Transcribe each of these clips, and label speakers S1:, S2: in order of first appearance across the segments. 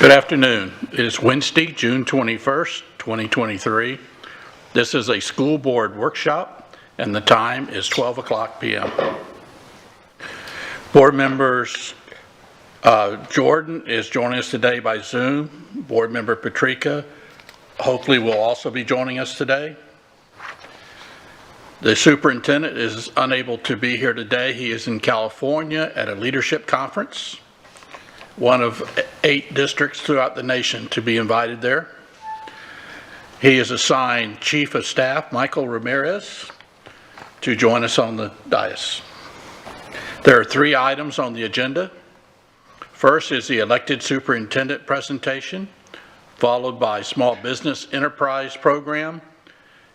S1: Good afternoon. It is Wednesday, June 21st, 2023. This is a school board workshop, and the time is 12 o'clock p.m. Board members, Jordan is joining us today by Zoom. Board member Patrica hopefully will also be joining us today. The superintendent is unable to be here today. He is in California at a leadership conference, one of 8 districts throughout the nation to be invited there. He is assigned Chief of Staff Michael Ramirez to join us on the dais. There are 3 items on the agenda. First is the elected superintendent presentation, followed by small business enterprise program,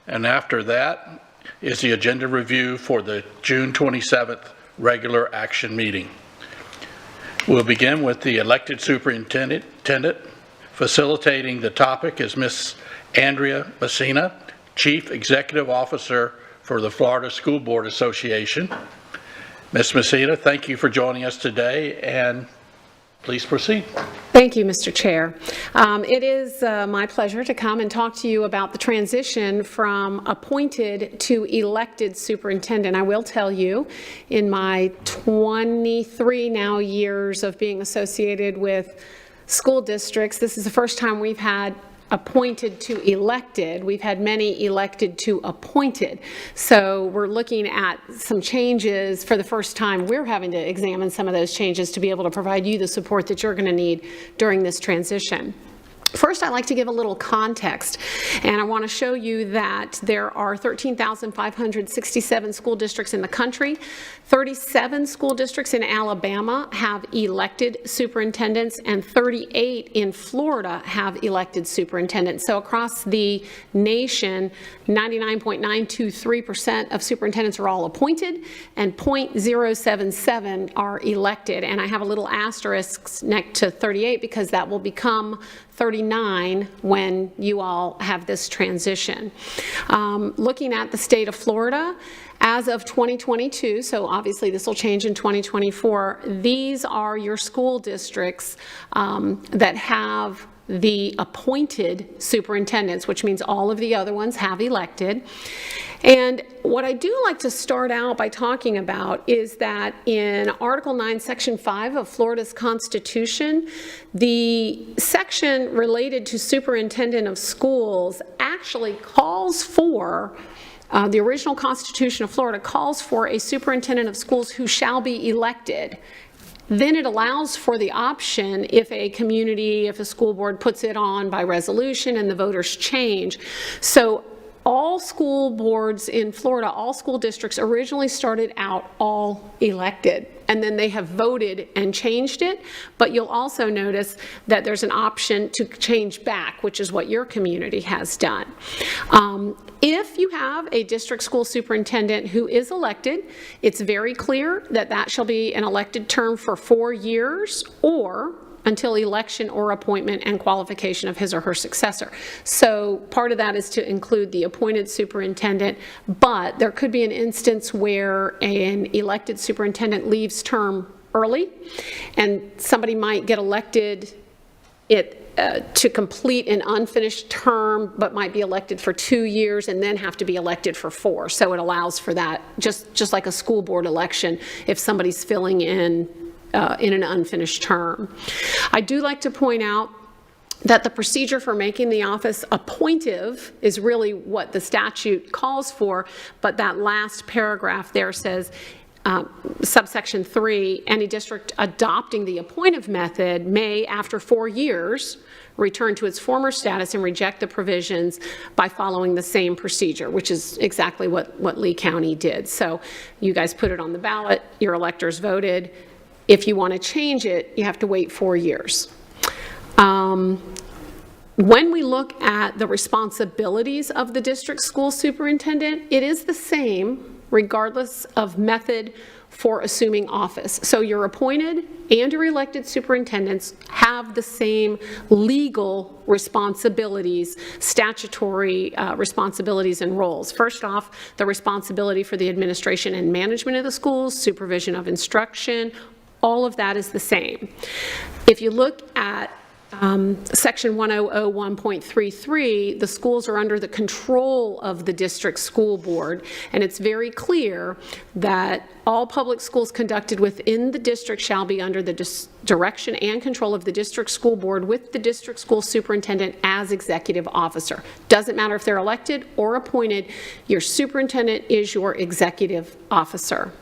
S1: and after that is the agenda review for the June 27th regular action meeting. We'll begin with the elected superintendent. Facilitating the topic is Ms. Andrea Messina, Chief Executive Officer for the Florida School Board Association. Ms. Messina, thank you for joining us today, and please proceed.
S2: Thank you, Mr. Chair. It is my pleasure to come and talk to you about the transition from appointed to elected superintendent. I will tell you, in my 23 now years of being associated with school districts, this is the first time we've had appointed to elected. We've had many elected to appointed. So we're looking at some changes for the first time. We're having to examine some of those changes to be able to provide you the support that you're going to need during this transition. First, I'd like to give a little context, and I want to show you that there are 13,567 school districts in the country. 37 school districts in Alabama have elected superintendents, and 38 in Florida have elected superintendents. So across the nation, 99.923% of superintendents are all appointed, and 0.077 are elected. And I have a little asterisk next to 38 because that will become 39 when you all have this transition. Looking at the state of Florida, as of 2022, so obviously this will change in 2024, these are your school districts that have the appointed superintendents, which means all of the other ones have elected. And what I do like to start out by talking about is that in Article 9, Section 5 of Florida's Constitution, the section related to superintendent of schools actually calls for the original Constitution of Florida calls for a superintendent of schools who shall be elected. Then it allows for the option if a community, if a school board puts it on by resolution and the voters change. So all school boards in Florida, all school districts originally started out all elected, and then they have voted and changed it. But you'll also notice that there's an option to change back, which is what your community has done. If you have a district school superintendent who is elected, it's very clear that that shall be an elected term for 4 years or until election or appointment and qualification of his or her successor. So part of that is to include the appointed superintendent, but there could be an instance where an elected superintendent leaves term early, and somebody might get elected to complete an unfinished term, but might be elected for 2 years and then have to be elected for 4. So it allows for that, just like a school board election, if somebody's filling in an unfinished term. I do like to point out that the procedure for making the office appointive is really what the statute calls for, but that last paragraph there says, subsection 3, any district adopting the appointive method may, after 4 years, return to its former status and reject the provisions by following the same procedure, which is exactly what Lee County did. So you guys put it on the ballot, your electors voted. If you want to change it, you have to wait 4 years. When we look at the responsibilities of the district school superintendent, it is the same regardless of method for assuming office. So your appointed and your elected superintendents have the same legal responsibilities, statutory responsibilities and roles. First off, the responsibility for the administration and management of the schools, supervision of instruction, all of that is the same. If you look at Section 1001.33, the schools are under the control of the district school board, and it's very clear that all public schools conducted within the district shall be under the direction and control of the district school board with the district school superintendent as executive officer. Doesn't matter if they're elected or appointed, your superintendent is your executive officer.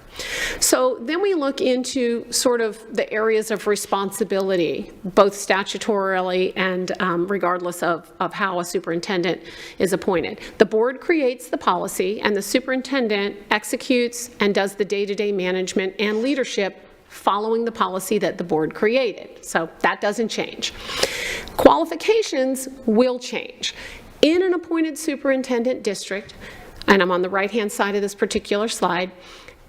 S2: So then we look into sort of the areas of responsibility, both statutorily and regardless of how a superintendent is appointed. The board creates the policy, and the superintendent executes and does the day-to-day management and leadership following the policy that the board created. So that doesn't change. Qualifications will change. In an appointed superintendent district, and I'm on the right-hand side of this particular slide,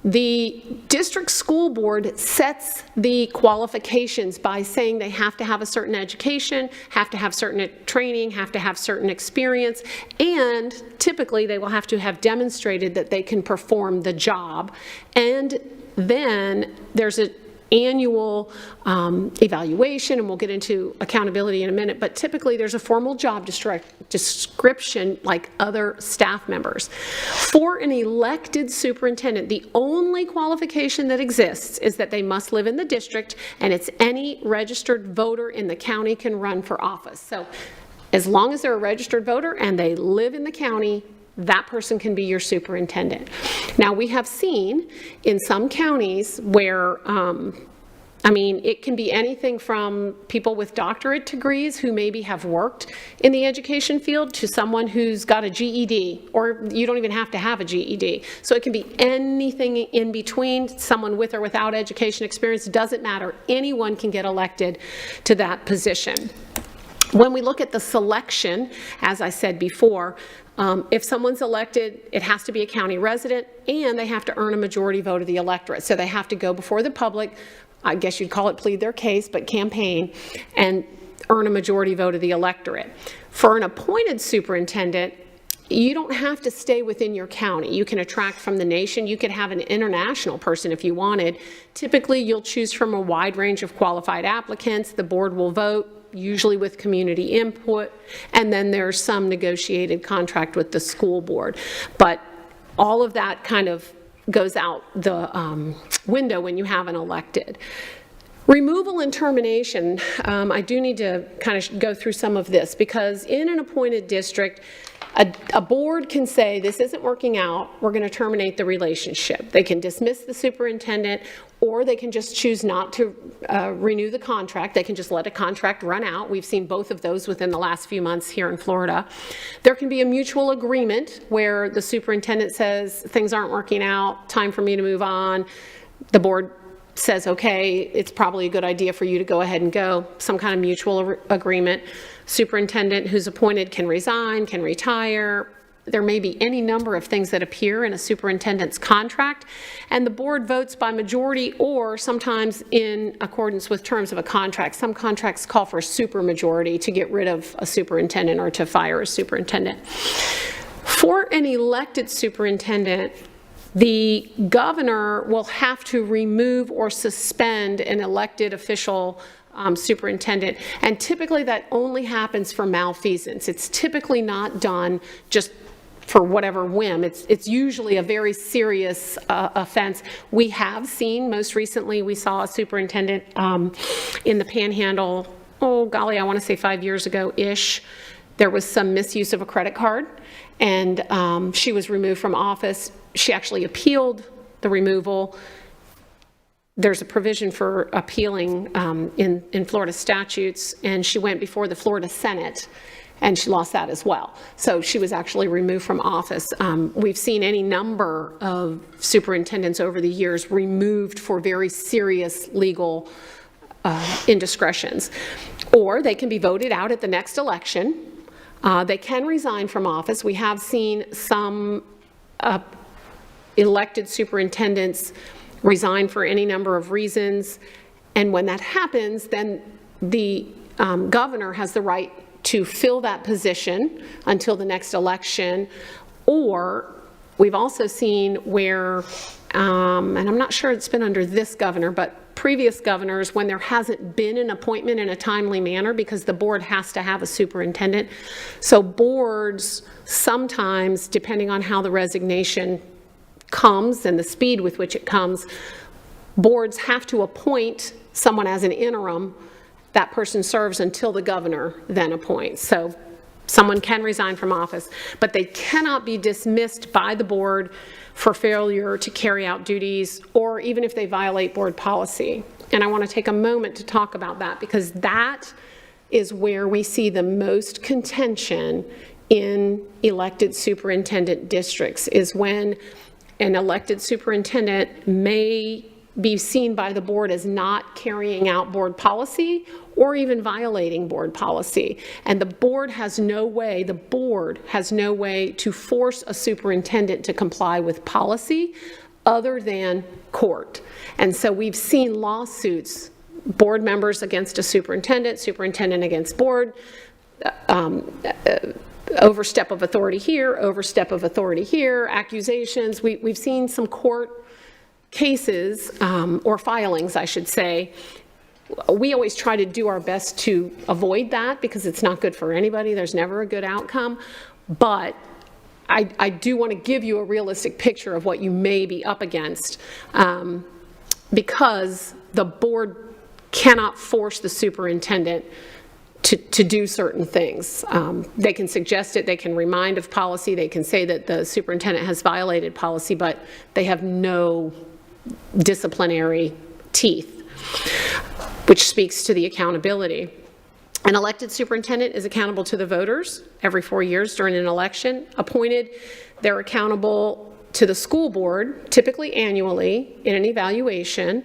S2: the district school board sets the qualifications by saying they have to have a certain education, have to have certain training, have to have certain experience, and typically they will have to have demonstrated that they can perform the job. And then there's an annual evaluation, and we'll get into accountability in a minute, but typically there's a formal job description like other staff members. For an elected superintendent, the only qualification that exists is that they must live in the district, and it's any registered voter in the county can run for office. So as long as they're a registered voter and they live in the county, that person can be your superintendent. Now, we have seen in some counties where, it can be anything from people with doctorate degrees who maybe have worked in the education field to someone who's got a GED, or you don't even have to have a GED. So it can be anything in between, someone with or without education experience, doesn't matter. Anyone can get elected to that position. When we look at the selection, as I said before, if someone's elected, it has to be a county resident, and they have to earn a majority vote of the electorate. So they have to go before the public, I guess you'd call it plead their case, but campaign, and earn a majority vote of the electorate. For an appointed superintendent, you don't have to stay within your county. You can attract from the nation. You could have an international person if you wanted. Typically, you'll choose from a wide range of qualified applicants. The board will vote, usually with community input, and then there's some negotiated contract with the school board. But all of that kind of goes out the window when you have an elected. Removal and termination, I do need to kind of go through some of this, because in an appointed district, a board can say, this isn't working out, we're going to terminate the relationship. They can dismiss the superintendent, or they can just choose not to renew the contract. They can just let a contract run out. We've seen both of those within the last few months here in Florida. There can be a mutual agreement where the superintendent says, things aren't working out, time for me to move on. The board says, okay, it's probably a good idea for you to go ahead and go. Some kind of mutual agreement. Superintendent who's appointed can resign, can retire. There may be any number of things that appear in a superintendent's contract, and the board votes by majority or sometimes in accordance with terms of a contract. Some contracts call for a supermajority to get rid of a superintendent or to fire a superintendent. For an elected superintendent, the governor will have to remove or suspend an elected official superintendent, and typically that only happens for malfeasance. It's typically not done just for whatever whim. It's usually a very serious offense. We have seen, most recently we saw a superintendent in the Panhandle, oh golly, I want to say 5 years ago-ish. There was some misuse of a credit card, and she was removed from office. She actually appealed the removal. There's a provision for appealing in Florida statutes, and she went before the Florida Senate, and she lost that as well. So she was actually removed from office. We've seen any number of superintendents over the years removed for very serious legal indiscretions. Or they can be voted out at the next election. They can resign from office. We have seen some elected superintendents resign for any number of reasons, and when that happens, then the governor has the right to fill that position until the next election. Or we've also seen where, and I'm not sure it's been under this governor, but previous governors when there hasn't been an appointment in a timely manner because the board has to have a superintendent. So boards sometimes, depending on how the resignation comes and the speed with which it comes, boards have to appoint someone as an interim. That person serves until the governor then appoints. So someone can resign from office, but they cannot be dismissed by the board for failure to carry out duties or even if they violate board policy. And I want to take a moment to talk about that because that is where we see the most contention in elected superintendent districts, is when an elected superintendent may be seen by the board as not carrying out board policy or even violating board policy. And the board has no way to force a superintendent to comply with policy other than court. And so we've seen lawsuits, board members against a superintendent, superintendent against board, overstep of authority here, overstep of authority here, accusations. We've seen some court cases, or filings, I should say. We always try to do our best to avoid that because it's not good for anybody. There's never a good outcome. But I do want to give you a realistic picture of what you may be up against, because the board cannot force the superintendent to do certain things. They can suggest it, they can remind of policy, they can say that the superintendent has violated policy, but they have no disciplinary teeth, which speaks to the accountability. An elected superintendent is accountable to the voters every 4 years during an election. Appointed, they're accountable to the school board, typically annually in an evaluation,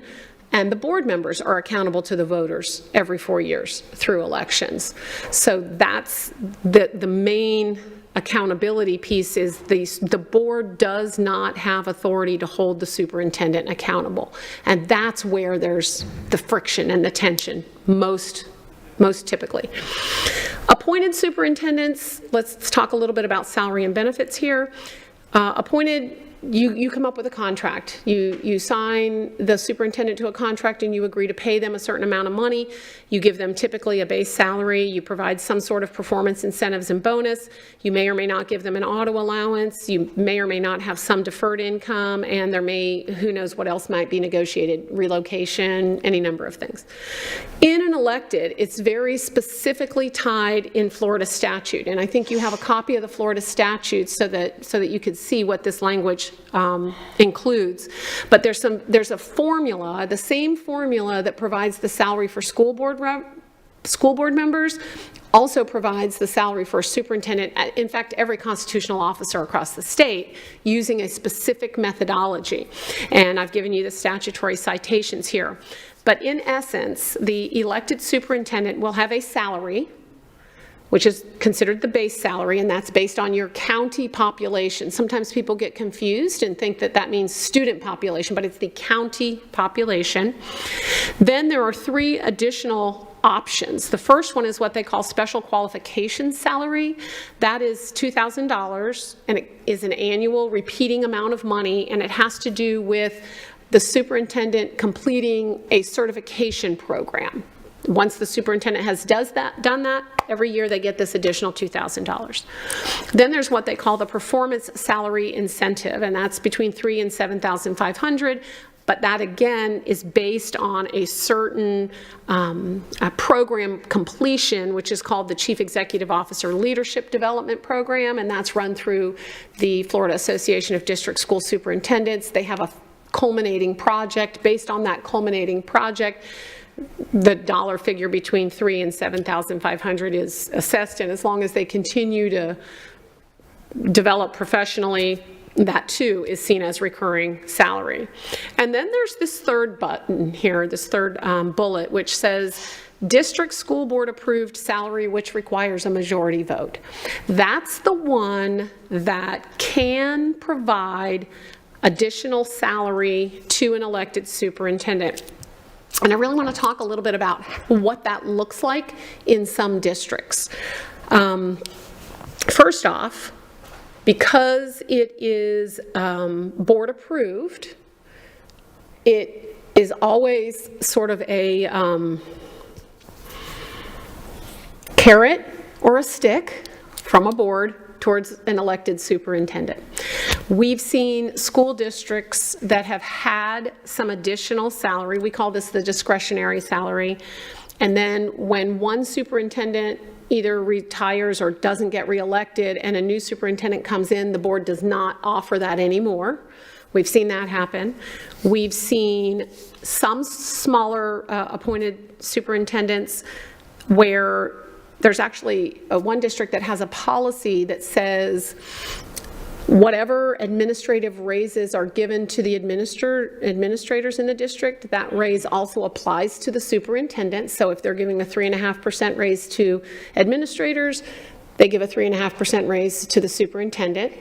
S2: and the board members are accountable to the voters every 4 years through elections. So that's the main accountability piece, is the board does not have authority to hold the superintendent accountable. And that's where there's the friction and the tension most typically. Appointed superintendents, let's talk a little bit about salary and benefits here. Appointed, you come up with a contract. You sign the superintendent to a contract and you agree to pay them a certain amount of money. You give them typically a base salary. You provide some sort of performance incentives and bonus. You may or may not give them an auto allowance. You may or may not have some deferred income, and there may, who knows what else might be negotiated, relocation, any number of things. In an elected, it's very specifically tied in Florida statute, and I think you have a copy of the Florida statute so that you could see what this language includes. But there's a formula, the same formula that provides the salary for school board members also provides the salary for a superintendent, in fact, every constitutional officer across the state, using a specific methodology. And I've given you the statutory citations here. But in essence, the elected superintendent will have a salary, which is considered the base salary, and that's based on your county population. Sometimes people get confused and think that that means student population, but it's the county population. Then there are 3 additional options. The first one is what they call special qualification salary. That is $2,000, and it is an annual repeating amount of money, and it has to do with the superintendent completing a certification program. Once the superintendent has done that, every year they get this additional $2,000. Then there's what they call the performance salary incentive, and that's between $3,000 and $7,500. But that again is based on a certain program completion, which is called the Chief Executive Officer Leadership Development Program, and that's run through the Florida Association of District School Superintendents. They have a culminating project. Based on that culminating project, the dollar figure between $3,000 and $7,500 is assessed, and as long as they continue to develop professionally, that too is seen as recurring salary. And then there's this third button here, this third bullet, which says district school board approved salary, which requires a majority vote. That's the one that can provide additional salary to an elected superintendent. And I really want to talk a little bit about what that looks like in some districts. First off, because it is board approved, it is always sort of a carrot or a stick from a board towards an elected superintendent. We've seen school districts that have had some additional salary. We call this the discretionary salary. And then when one superintendent either retires or doesn't get reelected and a new superintendent comes in, the board does not offer that anymore. We've seen that happen. We've seen some smaller appointed superintendents where there's actually one district that has a policy that says whatever administrative raises are given to the administrators in the district, that raise also applies to the superintendent. So if they're giving a 3.5% raise to administrators, they give a 3.5% raise to the superintendent.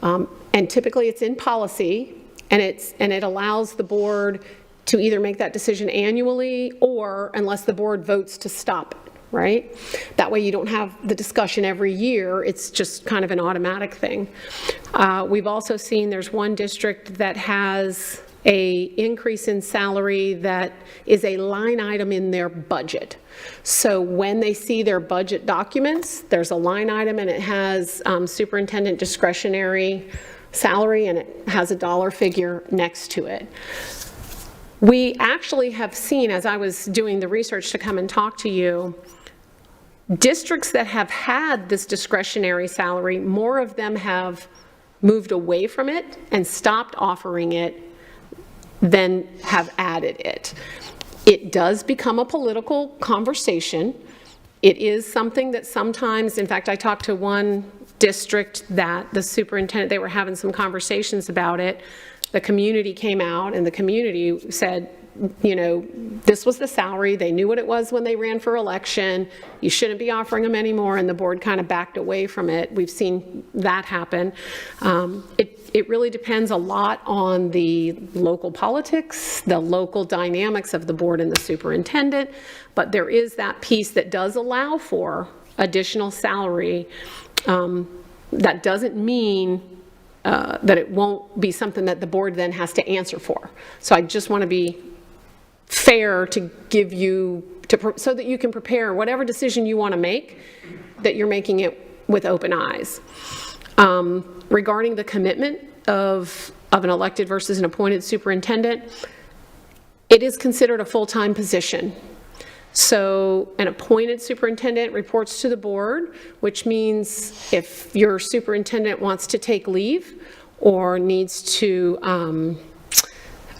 S2: And typically it's in policy, and it allows the board to either make that decision annually or unless the board votes to stop it. Right? That way you don't have the discussion every year. It's just kind of an automatic thing. We've also seen there's one district that has a increase in salary that is a line item in their budget. So when they see their budget documents, there's a line item and it has superintendent discretionary salary and it has a dollar figure next to it. We actually have seen, as I was doing the research to come and talk to you, districts that have had this discretionary salary, more of them have moved away from it and stopped offering it than have added it. It does become a political conversation. It is something that sometimes, in fact, I talked to one district that the superintendent, they were having some conversations about it. The community came out and the community said, you know, this was the salary. They knew what it was when they ran for election. You shouldn't be offering them anymore, and the board kind of backed away from it. We've seen that happen. It really depends a lot on the local politics, the local dynamics of the board and the superintendent, but there is that piece that does allow for additional salary. That doesn't mean that it won't be something that the board then has to answer for. So I just want to be fair to give you, so that you can prepare whatever decision you want to make, that you're making it with open eyes. Regarding the commitment of an elected versus an appointed superintendent, it is considered a full-time position. So an appointed superintendent reports to the board, which means if your superintendent wants to take leave or needs to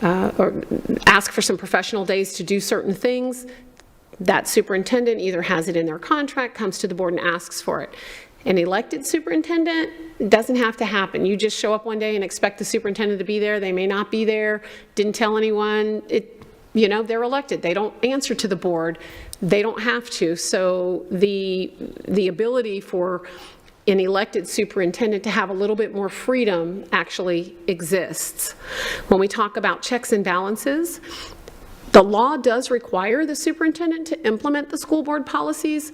S2: or ask for some professional days to do certain things, that superintendent either has it in their contract, comes to the board and asks for it. An elected superintendent, it doesn't have to happen. You just show up one day and expect the superintendent to be there. They may not be there, didn't tell anyone. You know, they're elected. They don't answer to the board. They don't have to. So the ability for an elected superintendent to have a little bit more freedom actually exists. When we talk about checks and balances, the law does require the superintendent to implement the school board policies.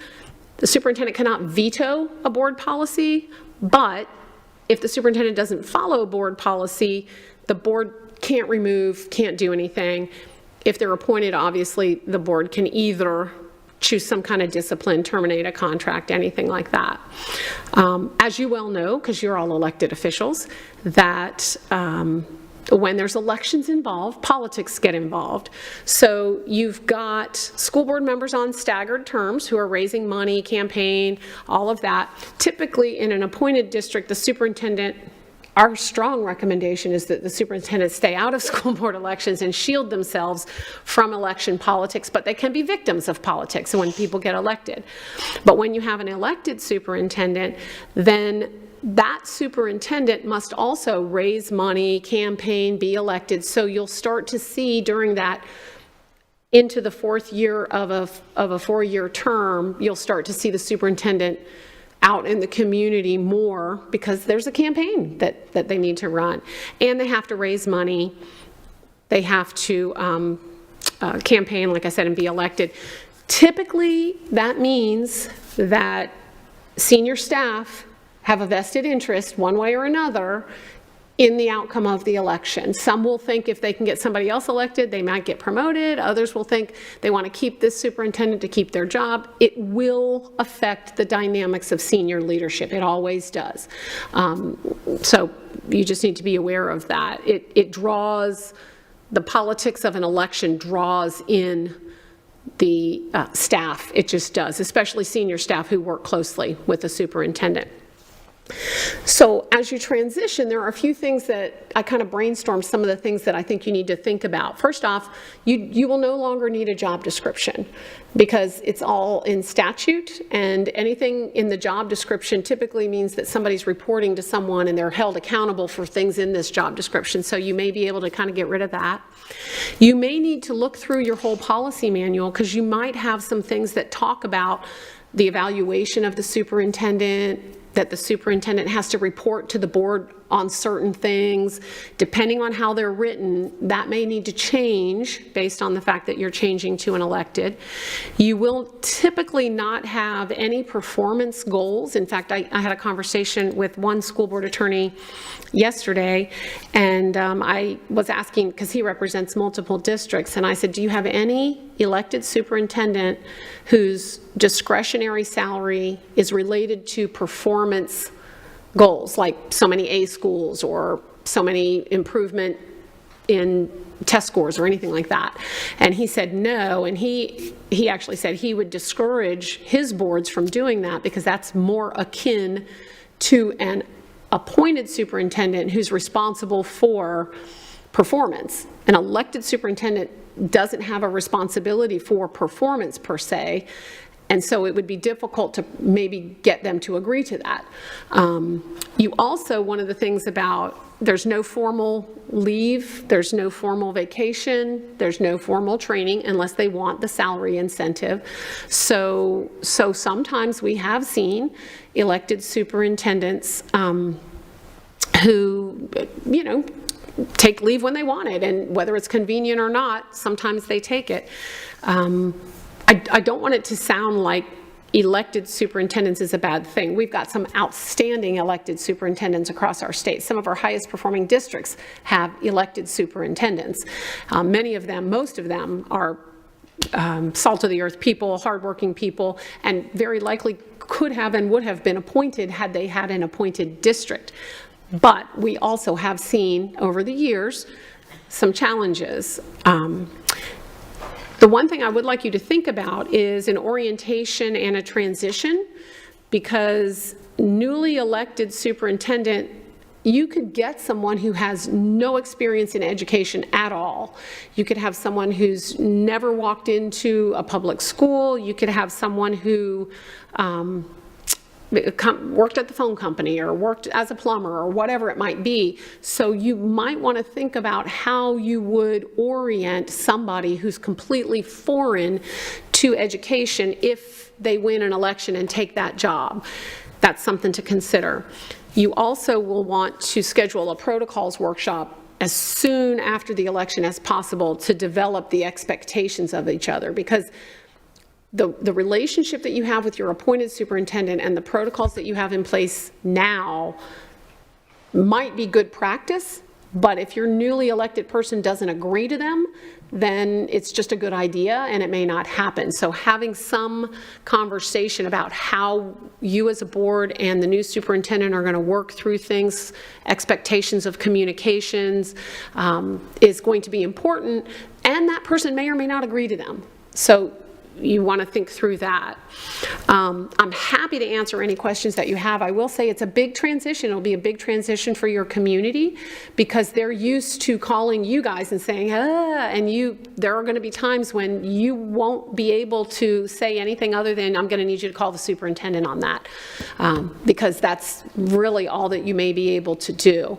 S2: The superintendent cannot veto a board policy, but if the superintendent doesn't follow a board policy, the board can't remove, can't do anything. If they're appointed, obviously, the board can either choose some kind of discipline, terminate a contract, anything like that. As you well know, because you're all elected officials, that when there's elections involved, politics get involved. So you've got school board members on staggered terms who are raising money, campaign, all of that. Typically in an appointed district, the superintendent, our strong recommendation is that the superintendent stay out of school board elections and shield themselves from election politics, but they can be victims of politics when people get elected. But when you have an elected superintendent, then that superintendent must also raise money, campaign, be elected. So you'll start to see during that, into the fourth year of a four-year term, you'll start to see the superintendent out in the community more because there's a campaign that they need to run. And they have to raise money. They have to campaign, like I said, and be elected. Typically, that means that senior staff have a vested interest one way or another in the outcome of the election. Some will think if they can get somebody else elected, they might get promoted. Others will think they want to keep this superintendent to keep their job. It will affect the dynamics of senior leadership. It always does. So you just need to be aware of that. It draws, the politics of an election draws in the staff. It just does, especially senior staff who work closely with the superintendent. So as you transition, there are a few things that I kind of brainstormed, some of the things that I think you need to think about. First off, you will no longer need a job description because it's all in statute, and anything in the job description typically means that somebody's reporting to someone and they're held accountable for things in this job description. So you may be able to kind of get rid of that. You may need to look through your whole policy manual because you might have some things that talk about the evaluation of the superintendent, that the superintendent has to report to the board on certain things. Depending on how they're written, that may need to change based on the fact that you're changing to an elected. You will typically not have any performance goals. In fact, I had a conversation with one school board attorney yesterday, and I was asking, because he represents multiple districts, and I said, do you have any elected superintendent whose discretionary salary is related to performance goals, like so many A schools or so many improvement in test scores or anything like that? And he said no, and he actually said he would discourage his boards from doing that because that's more akin to an appointed superintendent who's responsible for performance. An elected superintendent doesn't have a responsibility for performance per se, and so it would be difficult to maybe get them to agree to that. You also, one of the things about, there's no formal leave, there's no formal vacation, there's no formal training unless they want the salary incentive. So sometimes we have seen elected superintendents who, you know, take leave when they want it, and whether it's convenient or not, sometimes they take it. I don't want it to sound like elected superintendents is a bad thing. We've got some outstanding elected superintendents across our state. Some of our highest performing districts have elected superintendents. Many of them, most of them, are salt of the earth people, hardworking people, and very likely could have and would have been appointed had they had an appointed district. But we also have seen over the years some challenges. The one thing I would like you to think about is an orientation and a transition, because newly elected superintendent, you could get someone who has no experience in education at all. You could have someone who's never walked into a public school. You could have someone who worked at the phone company or worked as a plumber or whatever it might be. So you might want to think about how you would orient somebody who's completely foreign to education if they win an election and take that job. That's something to consider. You also will want to schedule a protocols workshop as soon after the election as possible to develop the expectations of each other, because the relationship that you have with your appointed superintendent and the protocols that you have in place now might be good practice, but if your newly elected person doesn't agree to them, then it's just a good idea and it may not happen. So having some conversation about how you as a board and the new superintendent are going to work through things, expectations of communications, is going to be important, and that person may or may not agree to them. So you want to think through that. I'm happy to answer any questions that you have. I will say it's a big transition. It'll be a big transition for your community because they're used to calling you guys and saying, and there are going to be times when you won't be able to say anything other than, I'm going to need you to call the superintendent on that, because that's really all that you may be able to do.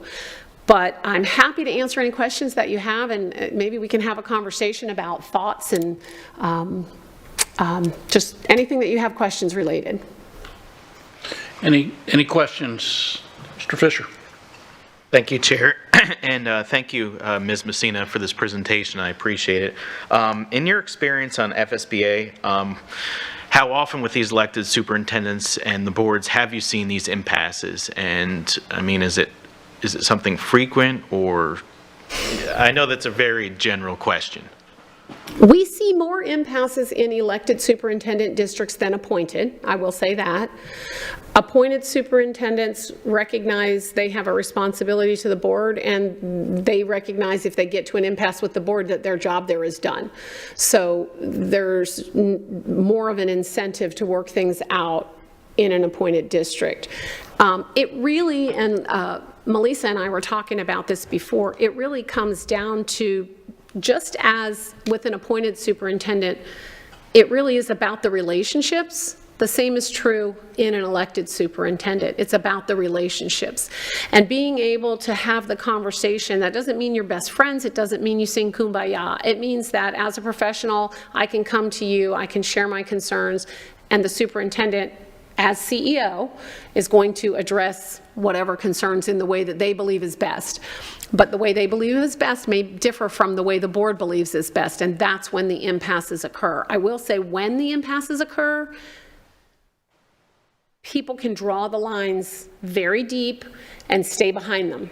S2: But I'm happy to answer any questions that you have, and maybe we can have a conversation about thoughts and just anything that you have questions related.
S1: Any questions? Mr. Fisher.
S3: Thank you, Chair, and thank you, Ms. Messina, for this presentation. I appreciate it. In your experience on FSBA, how often with these elected superintendents and the boards have you seen these impasses? And I mean, is it is it something frequent, or, I know that's a very general question.
S2: We see more impasses in elected superintendent districts than appointed, I will say that. Appointed superintendents recognize they have a responsibility to the board, and they recognize if they get to an impasse with the board that their job there is done. So there's more of an incentive to work things out in an appointed district. It really, and Melissa and I were talking about this before, it really comes down to, just as with an appointed superintendent, it really is about the relationships. The same is true in an elected superintendent. It's about the relationships. And being able to have the conversation, that doesn't mean you're best friends, it doesn't mean you sing Kumbaya. It means that as a professional, I can come to you, I can share my concerns, and the superintendent, as CEO, is going to address whatever concerns in the way that they believe is best. But the way they believe is best may differ from the way the board believes is best, and that's when the impasses occur. I will say, when the impasses occur, people can draw the lines very deep and stay behind them.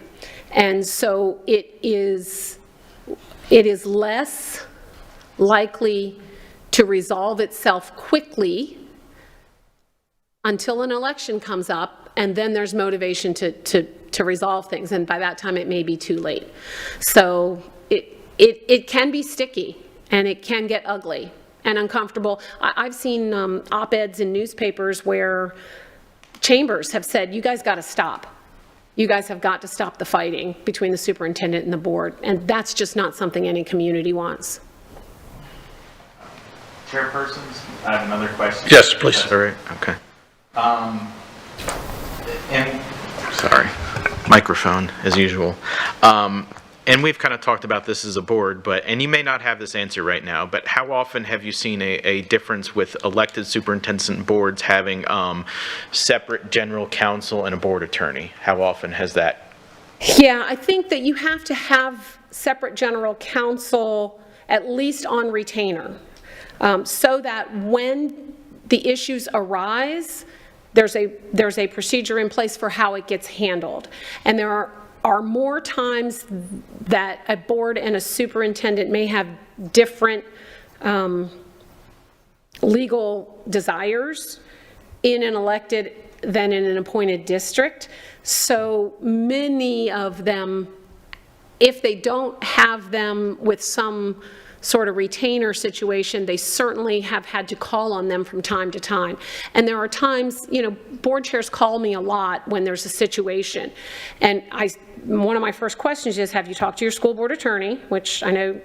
S2: And so it is less likely to resolve itself quickly until an election comes up, and then there's motivation to resolve things, and by that time it may be too late. So it can be sticky, and it can get ugly and uncomfortable. I've seen op-eds in newspapers where chambers have said, you guys got to stop. You guys have got to stop the fighting between the superintendent and the board, and that's just not something any community wants.
S3: Chairpersons, I have another question.
S1: Yes, please.
S3: All right, okay. And, sorry, microphone as usual. And we've kind of talked about this as a board, and you may not have this answer right now, but how often have you seen a difference with elected superintendent boards having separate general counsel and a board attorney? How often has that?
S2: Yeah, I think that you have to have separate general counsel at least on retainer, so that when the issues arise, there's a procedure in place for how it gets handled. And there are more times that a board and a superintendent may have different legal desires in an elected than in an appointed district. So many of them, if they don't have them with some sort of retainer situation, they certainly have had to call on them from time to time. And there are times, board chairs call me a lot when there's a situation. And one of my first questions is, have you talked to your school board attorney? Which I know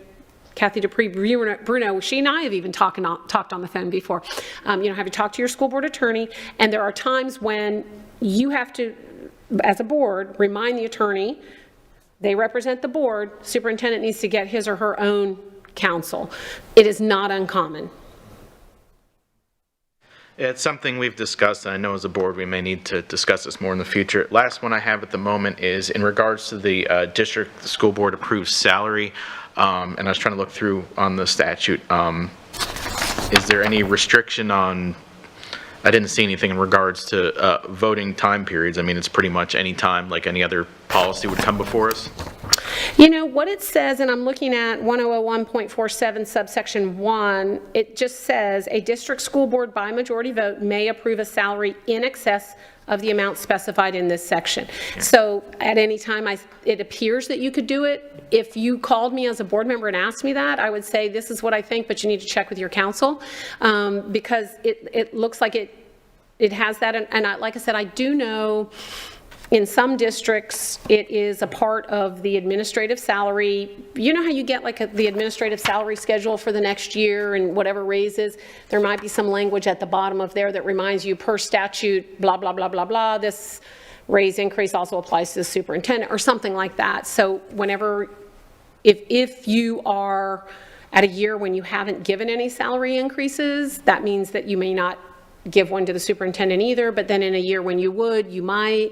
S2: Kathy Dupree Bruno, she and I have even talked on the phone before. Have you talked to your school board attorney? And there are times when you have to, as a board, remind the attorney, they represent the board, superintendent needs to get his or her own counsel. It is not uncommon.
S3: It's something we've discussed, and I know as a board we may need to discuss this more in the future. Last one I have at the moment is in regards to the district, the school board approved salary, and I was trying to look through on the statute. Is there any restriction on, I didn't see anything in regards to voting time periods. I mean, it's pretty much any time like any other policy would come before us.
S2: What it says, and I'm looking at 1001.47 subsection 1, it just says a district school board by majority vote may approve a salary in excess of the amount specified in this section. Yeah. So at any time it appears that you could do it. If you called me as a board member and asked me that, I would say this is what I think, but you need to check with your counsel, because it looks like it has that. And like I said, I do know in some districts, it is a part of the administrative salary. You know how you get like the administrative salary schedule for the next year and whatever raises? There might be some language at the bottom of there that reminds you per statute, blah, blah, blah, blah, blah. This raise increase also applies to the superintendent or something like that. So whenever, if you are at a year when you haven't given any salary increases, that means that you may not give one to the superintendent either, but then in a year when you would, you might.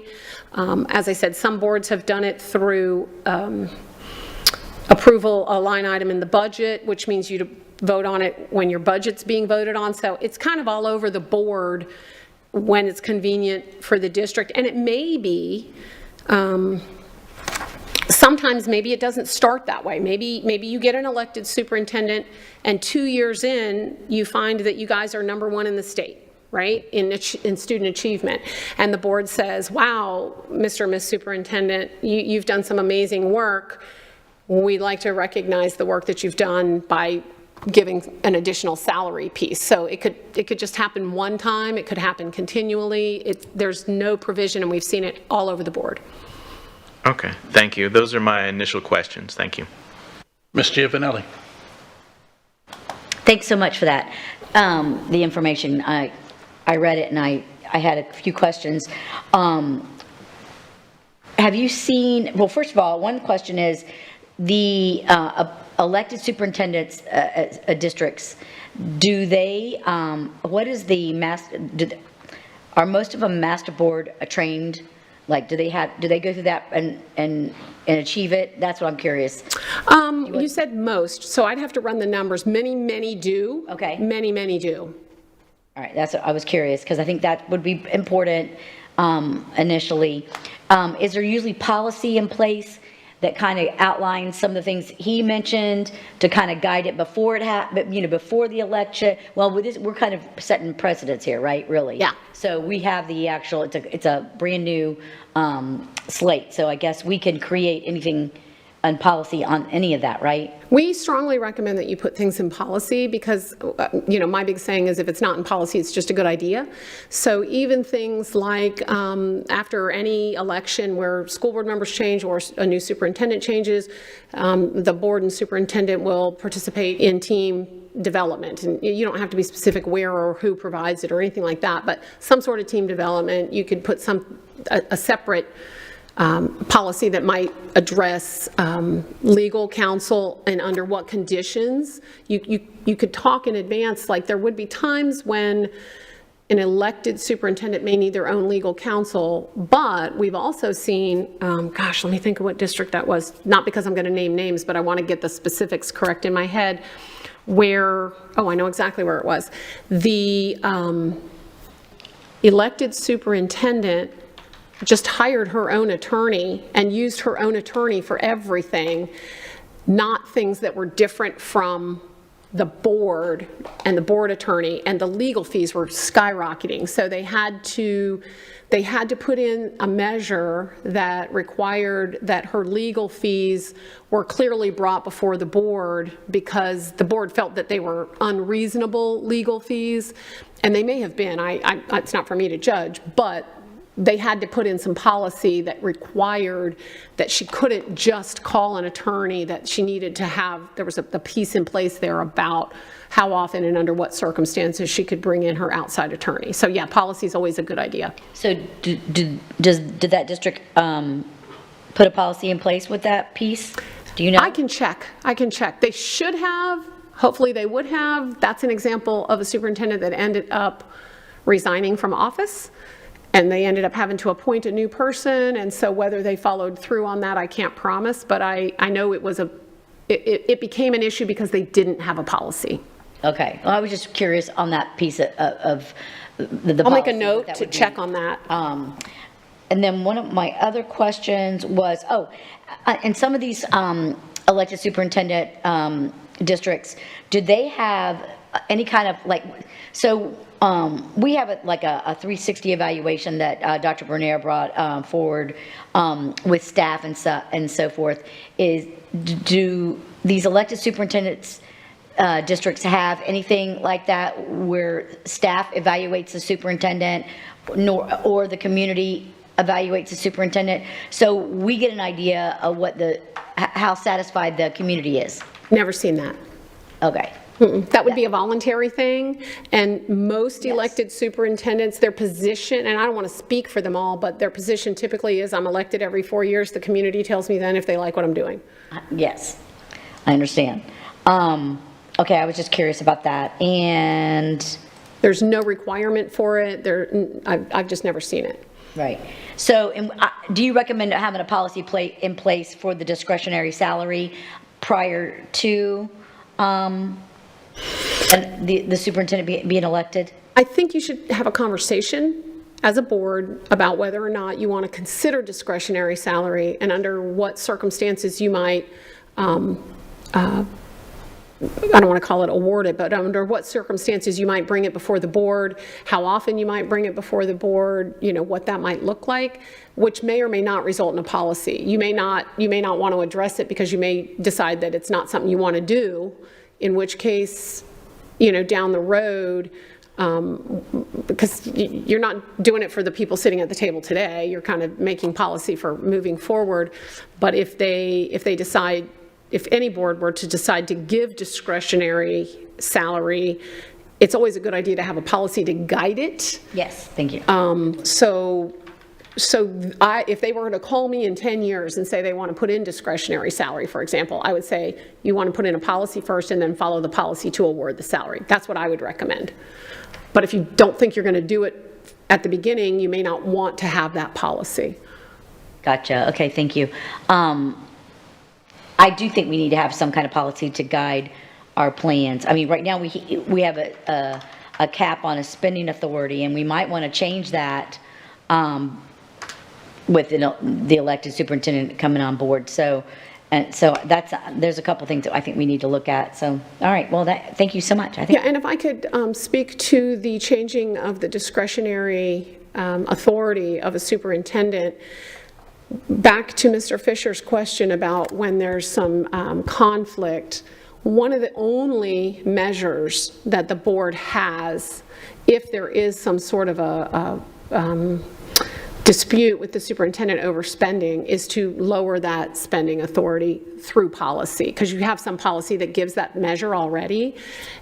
S2: As I said, some boards have done it through approval, a line item in the budget, which means you to vote on it when your budget's being voted on. So it's kind of all over the board when it's convenient for the district. And it may be sometimes maybe it doesn't start that way. Maybe you get an elected superintendent, and 2 years in, you find that you guys are #1 in the state, right, in student achievement. And the board says, wow, Mr. and Ms. Superintendent, you've done some amazing work. We'd like to recognize the work that you've done by giving an additional salary piece. So it could just happen one time, it could happen continually. There's no provision, and we've seen it all over the board.
S3: Okay, thank you. Those are my initial questions. Thank you.
S1: Ms. Giovanelli.
S4: Thanks so much for that. The information, I read it and I had a few questions. Have you seen, well, first of all, one question is the elected superintendents districts, do they, what is the are most of them master board trained? Like, do they go through that and achieve it? That's what I'm curious.
S2: You said most, so I'd have to run the numbers. Many do.
S4: Okay.
S2: Many do.
S4: All right, that's what I was curious, because I think that would be important initially. Is there usually policy in place that kind of outlines some of the things he mentioned to kind of guide it before it happened, before the election? Well, with this, we're kind of setting precedents here, right, really?
S2: Yeah.
S4: So we have the actual, it's a brand new slate, so I guess we can create anything on policy on any of that, right?
S2: We strongly recommend that you put things in policy because, my big saying is if it's not in policy, it's just a good idea. So even things like after any election where school board members change or a new superintendent changes, the board and superintendent will participate in team development. And you don't have to be specific where or who provides it or anything like that, but some sort of team development. You could put a separate policy that might address legal counsel and under what conditions. You could talk in advance, like there would be times when an elected superintendent may need their own legal counsel, but we've also seen, gosh, let me think of what district that was, not because I'm going to name names, but I want to get the specifics correct in my head, where, I know exactly where it was. The elected superintendent just hired her own attorney and used her own attorney for everything, not things that were different from the board and the board attorney, and the legal fees were skyrocketing. So they had to put in a measure that required that her legal fees were clearly brought before the board because the board felt that they were unreasonable legal fees, and they may have been. It's not for me to judge, but they had to put in some policy that required that she couldn't just call an attorney, that she needed to have, there was a piece in place there about how often and under what circumstances she could bring in her outside attorney. So yeah, policy is always a good idea.
S4: So did that district put a policy in place with that piece? Do you know?
S2: I can check. They should have, hopefully they would have. That's an example of a superintendent that ended up resigning from office, and they ended up having to appoint a new person, and so whether they followed through on that, I can't promise, but I know it became an issue because they didn't have a policy.
S4: Okay, well, I was just curious on that piece of the
S2: I'll make a
S4: policy,
S2: note
S4: what
S2: to
S4: would be.
S2: check on that.
S4: And then one of my other questions was, in some of these elected superintendent districts, do they have any kind of we have a 360 evaluation that Dr. Bernier brought forward with staff and so forth. Do these elected superintendents districts have anything like that where staff evaluates the superintendent or the community evaluates the superintendent, so we get an idea of how satisfied the community is?
S2: Never seen that.
S4: Okay.
S2: That would be a voluntary thing, and most elected superintendents, their position, and I don't want to speak for them all, but their position typically is I'm elected every 4 years. The community tells me then if they like what I'm doing.
S4: Yes, I understand. Okay, I was just curious about that. And
S2: there's no requirement for it. I've just never seen it.
S4: Right. So do you recommend having a policy in place for the discretionary salary prior to and the superintendent being elected?
S2: I think you should have a conversation as a board about whether or not you want to consider discretionary salary and under what circumstances you might, I don't want to call it award it, but under what circumstances you might bring it before the board, how often you might bring it before the board, what that might look like, which may or may not result in a policy. You may not want to address it because you may decide that it's not something you want to do, in which case, down the road, because you're not doing it for the people sitting at the table today, you're kind of making policy for moving forward. But if they decide, if any board were to decide to give discretionary salary, it's always a good idea to have a policy to guide it.
S4: Yes, thank you.
S2: If they were to call me in 10 years and say they want to put in discretionary salary, for example, I would say you want to put in a policy first and then follow the policy to award the salary. That's what I would recommend. But if you don't think you're going to do it at the beginning, you may not want to have that policy. Gotcha.
S4: Okay, thank you. I do think we need to have some kind of policy to guide our plans. I mean, right now we have a cap on a spending authority, and we might want to change that with the elected superintendent coming on board. So there's a couple things that I think we need to look at. So, all right, well, thank you so much. I think.
S2: Yeah, and if I could speak to the changing of the discretionary authority of a superintendent. Back to Mr. Fisher's question about when there's some conflict, one of the only measures that the board has, if there is some sort of a dispute with the superintendent over spending, is to lower that spending authority through policy, because you have some policy that gives that measure already.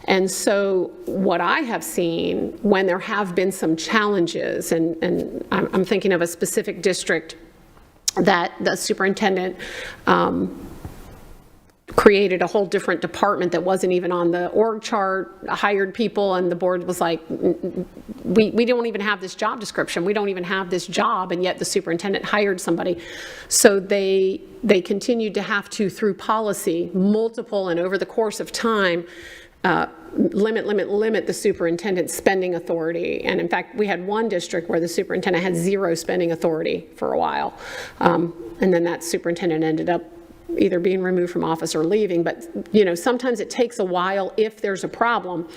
S2: And so what I have seen when there have been some challenges, and I'm thinking of a specific district that the superintendent created a whole different department that wasn't even on the org chart, hired people, and the board was like, we don't even have this job description, we don't even have this job, and yet the superintendent hired somebody. So they continued to have to, through policy, multiple and over the course of time, limit the superintendent's spending authority. And in fact, we had one district where the superintendent had zero spending authority for a while. And then that superintendent ended up either being removed from office or leaving. But, sometimes it takes a while if there's a problem.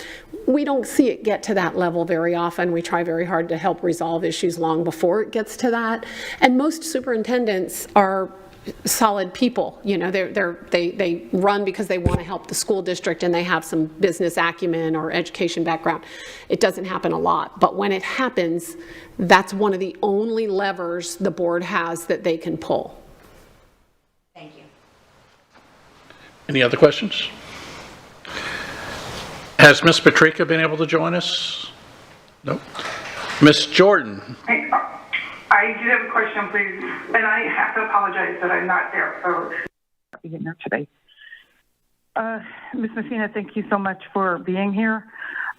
S2: We don't see it get to that level very often. We try very hard to help resolve issues long before it gets to that. And most superintendents are solid people. They run because they want to help the school district and they have some business acumen or education background. It doesn't happen a lot, but when it happens, that's one of the only levers the board has that they can pull.
S4: Thank you.
S1: Any other questions? Has Ms. Patrica been able to join us? No. Ms. Jordan?
S5: I do have a question, please, and I have to apologize that I'm not there, so I'll be here today. Ms. Messina, thank you so much for being here.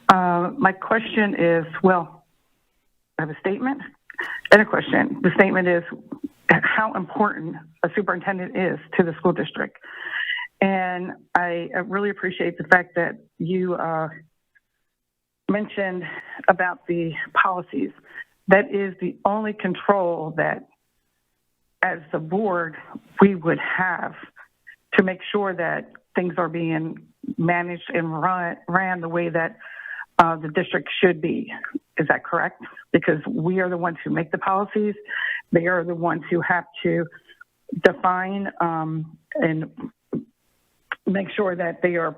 S5: My question is, well, I have a statement and a question. The statement is how important a superintendent is to the school district. And I really appreciate the fact that you mentioned about the policies. That is the only control that, as the board, we would have to make sure that things are being managed and ran the way that the district should be. Is that correct? Because we are the ones who make the policies. They are the ones who have to define and make sure that they are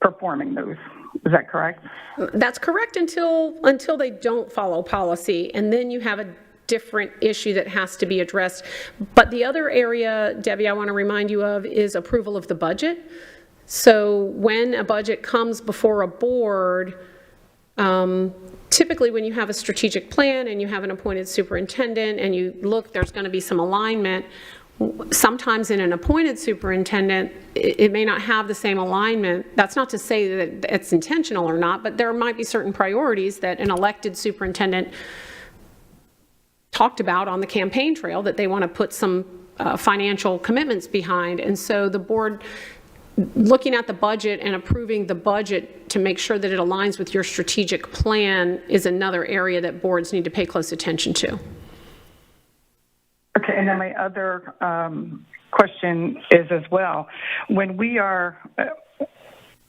S5: performing those. Is that correct?
S2: That's correct until they don't follow policy, and then you have a different issue that has to be addressed. But the other area, Debbie, I want to remind you of is approval of the budget. So when a budget comes before a board, typically when you have a strategic plan and you have an appointed superintendent and you look, there's going to be some alignment. Sometimes in an appointed superintendent, it may not have the same alignment. That's not to say that it's intentional or not, but there might be certain priorities that an elected superintendent talked about on the campaign trail that they want to put some financial commitments behind. And so the board looking at the budget and approving the budget to make sure that it aligns with your strategic plan is another area that boards need to pay close attention to.
S5: Okay, and then my other question is as well, when we are,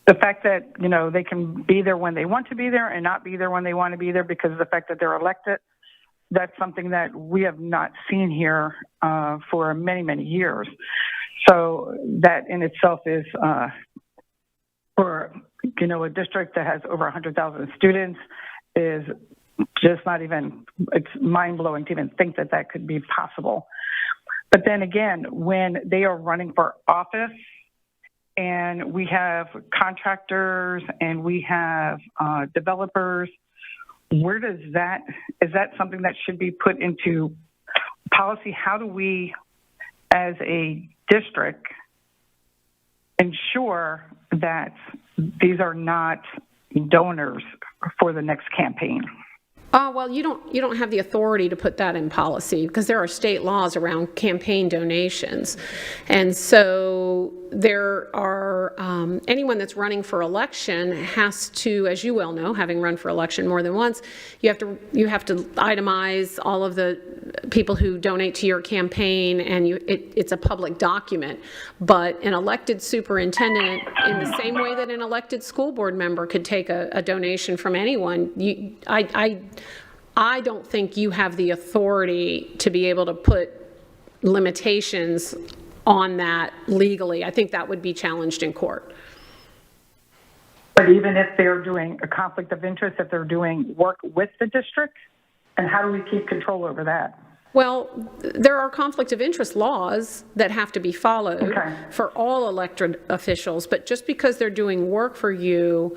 S5: the fact that, you know, they can be there when they want to be there and not be there when they want to be there because of the fact that they're elected, that's something that we have not seen here for many, many years. So that in itself is, for, you know, a district that has over 100,000 students is just not even, it's mind-blowing to even think that that could be possible. But then again, when they are running for office and we have contractors and we have developers, where does that, is that something that should be put into policy? How do we, as a district, ensure that these are not donors for the next campaign?
S2: Well, you don't have the authority to put that in policy because there are state laws around campaign donations. And so there are, anyone that's running for election has to, as you well know, having run for election more than once, you have to itemize all of the people who donate to your campaign, and it's a public document. But an elected superintendent, in the same way that an elected school board member could take a donation from anyone, I don't think you have the authority to be able to put limitations on that legally. I think that would be challenged in court.
S5: But even if they're doing a conflict of interest, if they're doing work with the district, and how do we keep control over that?
S2: Well, there are conflict of interest laws that have to be followed for all elected officials, but just because they're doing work for you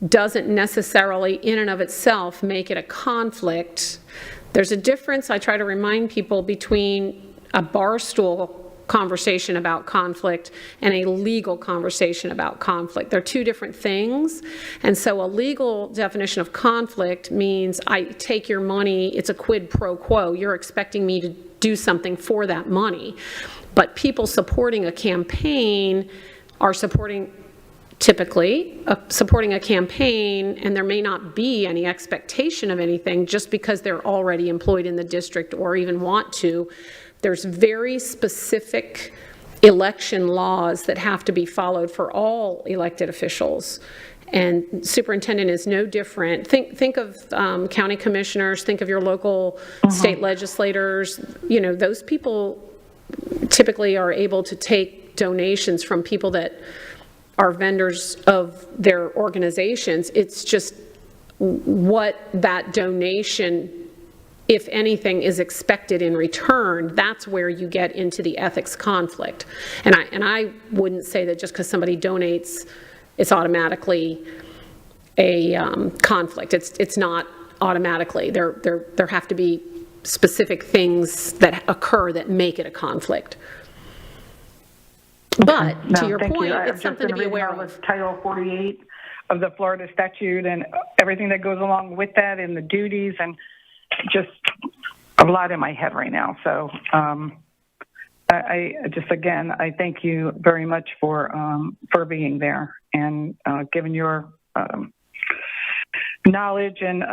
S2: doesn't necessarily in and of itself make it a conflict. There's a difference, I try to remind people, between a barstool conversation about conflict and a legal conversation about conflict. They're two different things. And so a legal definition of conflict means I take your money, it's a quid pro quo. You're expecting me to do something for that money. But people supporting a campaign are typically supporting a campaign, and there may not be any expectation of anything just because they're already employed in the district or even want to. There's very specific election laws that have to be followed for all elected officials. And superintendent is no different. Think of county commissioners, think of your local state legislators. You know, those people typically are able to take donations from people that are vendors of their organizations. It's just what that donation, if anything, is expected in return. That's where you get into the ethics conflict. And I wouldn't say that just because somebody donates, it's automatically a conflict. It's not automatically. There have to be specific things that occur that make it a conflict. But to your point, it's something to be aware of.
S5: Title 48 of the Florida statute and everything that goes along with that and the duties, and just a lot in my head right now. So I just, again, I thank you very much for being there and giving your knowledge and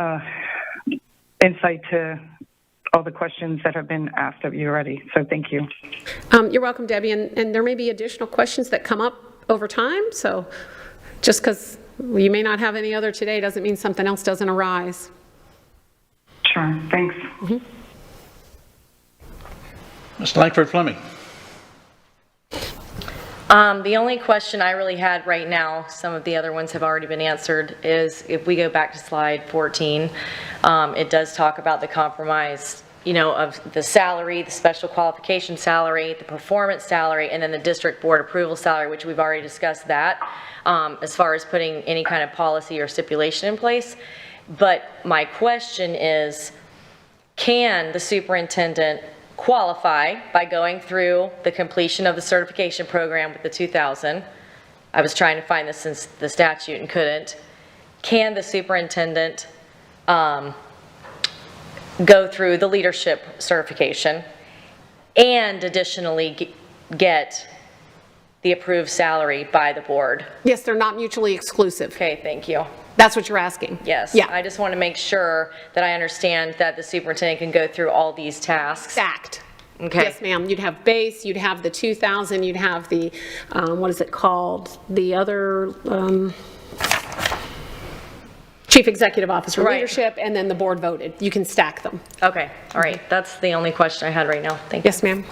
S5: insight to all the questions that have been asked of you already. So thank you.
S2: You're welcome, Debbie. And there may be additional questions that come up over time. So just because you may not have any other today doesn't mean something else doesn't arise.
S5: Sure. Thanks.
S1: Ms. Langford Fleming.
S6: The only question I really had right now, some of the other ones have already been answered, is if we go back to slide 14, it does talk about the compromise, you know, of the salary, the special qualification salary, the performance salary, and then the district board approval salary, which we've already discussed that, as far as putting any kind of policy or stipulation in place. But my question is, can the superintendent qualify by going through the completion of the certification program with the 2,000? I was trying to find this in the statute and couldn't. Can the superintendent go through the leadership certification and additionally get the approved salary by the board.
S2: Yes, they're not mutually exclusive.
S6: Okay, thank you.
S2: That's what you're asking?
S6: Yes.
S2: Yeah.
S6: I just want to make sure that I understand that the superintendent can go through all these tasks.
S2: Stacked.
S6: Okay.
S2: Yes, ma'am. You'd have base, you'd have the 2,000, you'd have the, what is it called? The other, Chief Executive Officer
S6: Right.
S2: leadership, and then the board voted. You can stack them.
S6: Okay, all right. That's the only question I had right now. Thank you.
S2: Yes, ma'am.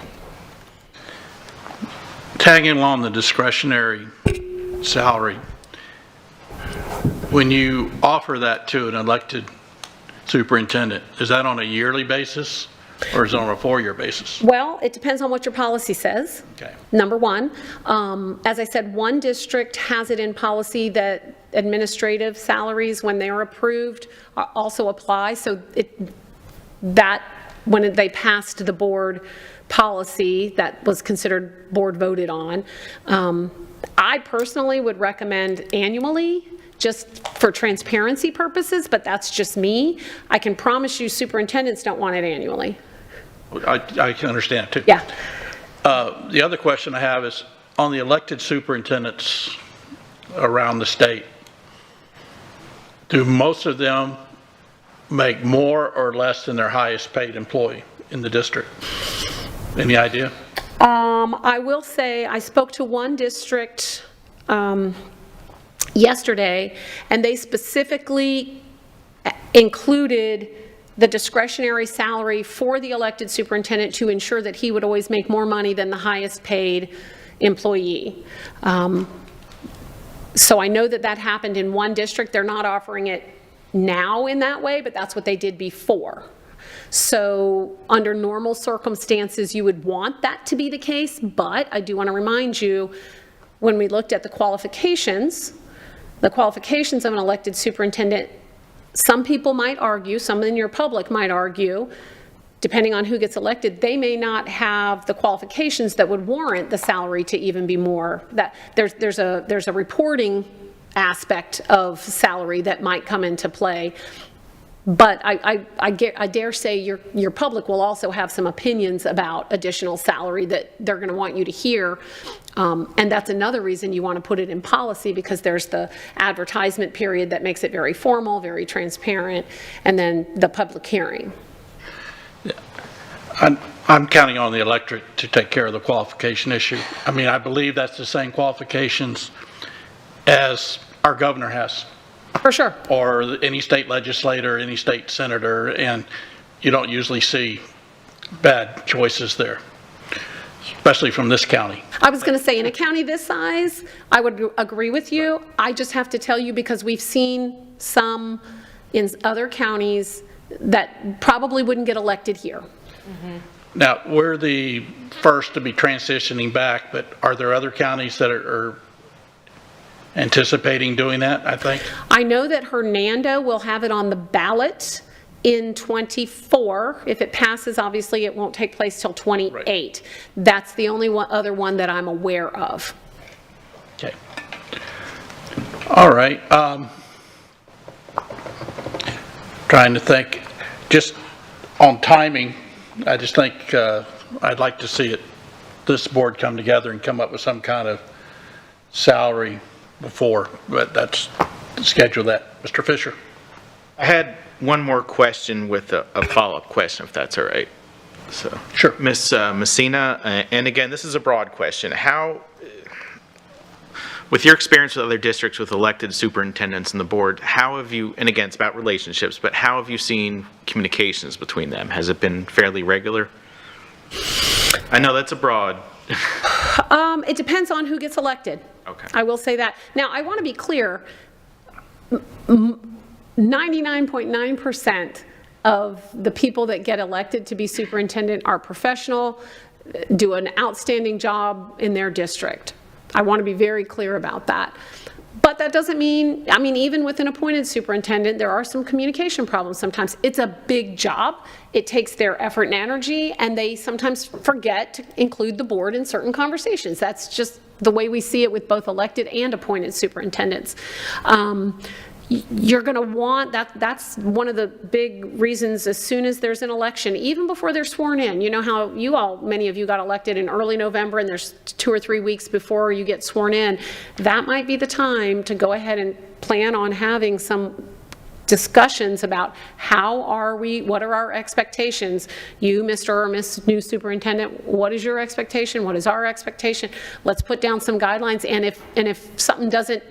S1: Tagging along the discretionary salary, when you offer that to an elected superintendent, is that on a yearly basis or is it on a 4-year basis?
S2: Well, it depends on what your policy says.
S1: Okay.
S2: Number one. As I said, one district has it in policy that administrative salaries, when they are approved, also apply. So when they passed the board policy, that was considered board voted on. I personally would recommend annually, just for transparency purposes, but that's just me. I can promise you superintendents don't want it annually.
S1: I can understand too.
S2: Yeah.
S1: The other question I have is on the elected superintendents around the state, do most of them make more or less than their highest paid employee in the district? Any idea?
S2: I will say, I spoke to one district yesterday, and they specifically included the discretionary salary for the elected superintendent to ensure that he would always make more money than the highest paid employee. So I know that happened in one district. They're not offering it now in that way, but that's what they did before. So under normal circumstances, you would want that to be the case, but I do want to remind you, when we looked at the qualifications of an elected superintendent, some people might argue, some in your public might argue, depending on who gets elected, they may not have the qualifications that would warrant the salary to even be more. That there's a reporting aspect of salary that might come into play. But I dare say your public will also have some opinions about additional salary that they're going to want you to hear. And that's another reason you want to put it in policy, because there's the advertisement period that makes it very formal, very transparent, and then the public hearing.
S1: I'm counting on the electorate to take care of the qualification issue. I mean, I believe that's the same qualifications as our governor has,
S2: For sure.
S1: or any state legislator, any state senator, and you don't usually see bad choices there, especially from this county.
S2: I was going to say, in a county this size, I would agree with you. I just have to tell you, because we've seen some in other counties that probably wouldn't get elected here.
S1: Now, we're the first to be transitioning back, but are there other counties that are anticipating doing that, I think?
S2: I know that Hernando will have it on the ballot in '24. If it passes, obviously, it won't take place till '28.
S1: Right.
S2: That's the only other one that I'm aware of.
S1: Okay. All right. Trying to think, just on timing, I just think I'd like to see this board come together and come up with some kind of salary before, but that's, schedule that. Mr. Fisher?
S3: I had one more question with a follow-up question, if that's all right. So,
S1: Sure.
S3: Ms. Messina, and again, this is a broad question. How, with your experience with other districts with elected superintendents and the board, how have you, and again, it's about relationships, but how have you seen communications between them? Has it been fairly regular? I know that's a broad.
S2: It depends on who gets elected.
S3: Okay.
S2: I will say that. Now, I want to be clear, 99.9% of the people that get elected to be superintendent are professional, do an outstanding job in their district. I want to be very clear about that. But that doesn't mean, I mean, even with an appointed superintendent, there are some communication problems sometimes. It's a big job. It takes their effort and energy, and they sometimes forget to include the board in certain conversations. That's just the way we see it with both elected and appointed superintendents. you're going to want that's one of the big reasons. As soon as there's an election, even before they're sworn in, you know how many of you got elected in early November, and there's 2 or 3 weeks before you get sworn in. That might be the time to go ahead and plan on having some discussions about what are our expectations. You, Mr. or Miss New Superintendent, what is your expectation? What is our expectation? Let's put down some guidelines, and if something doesn't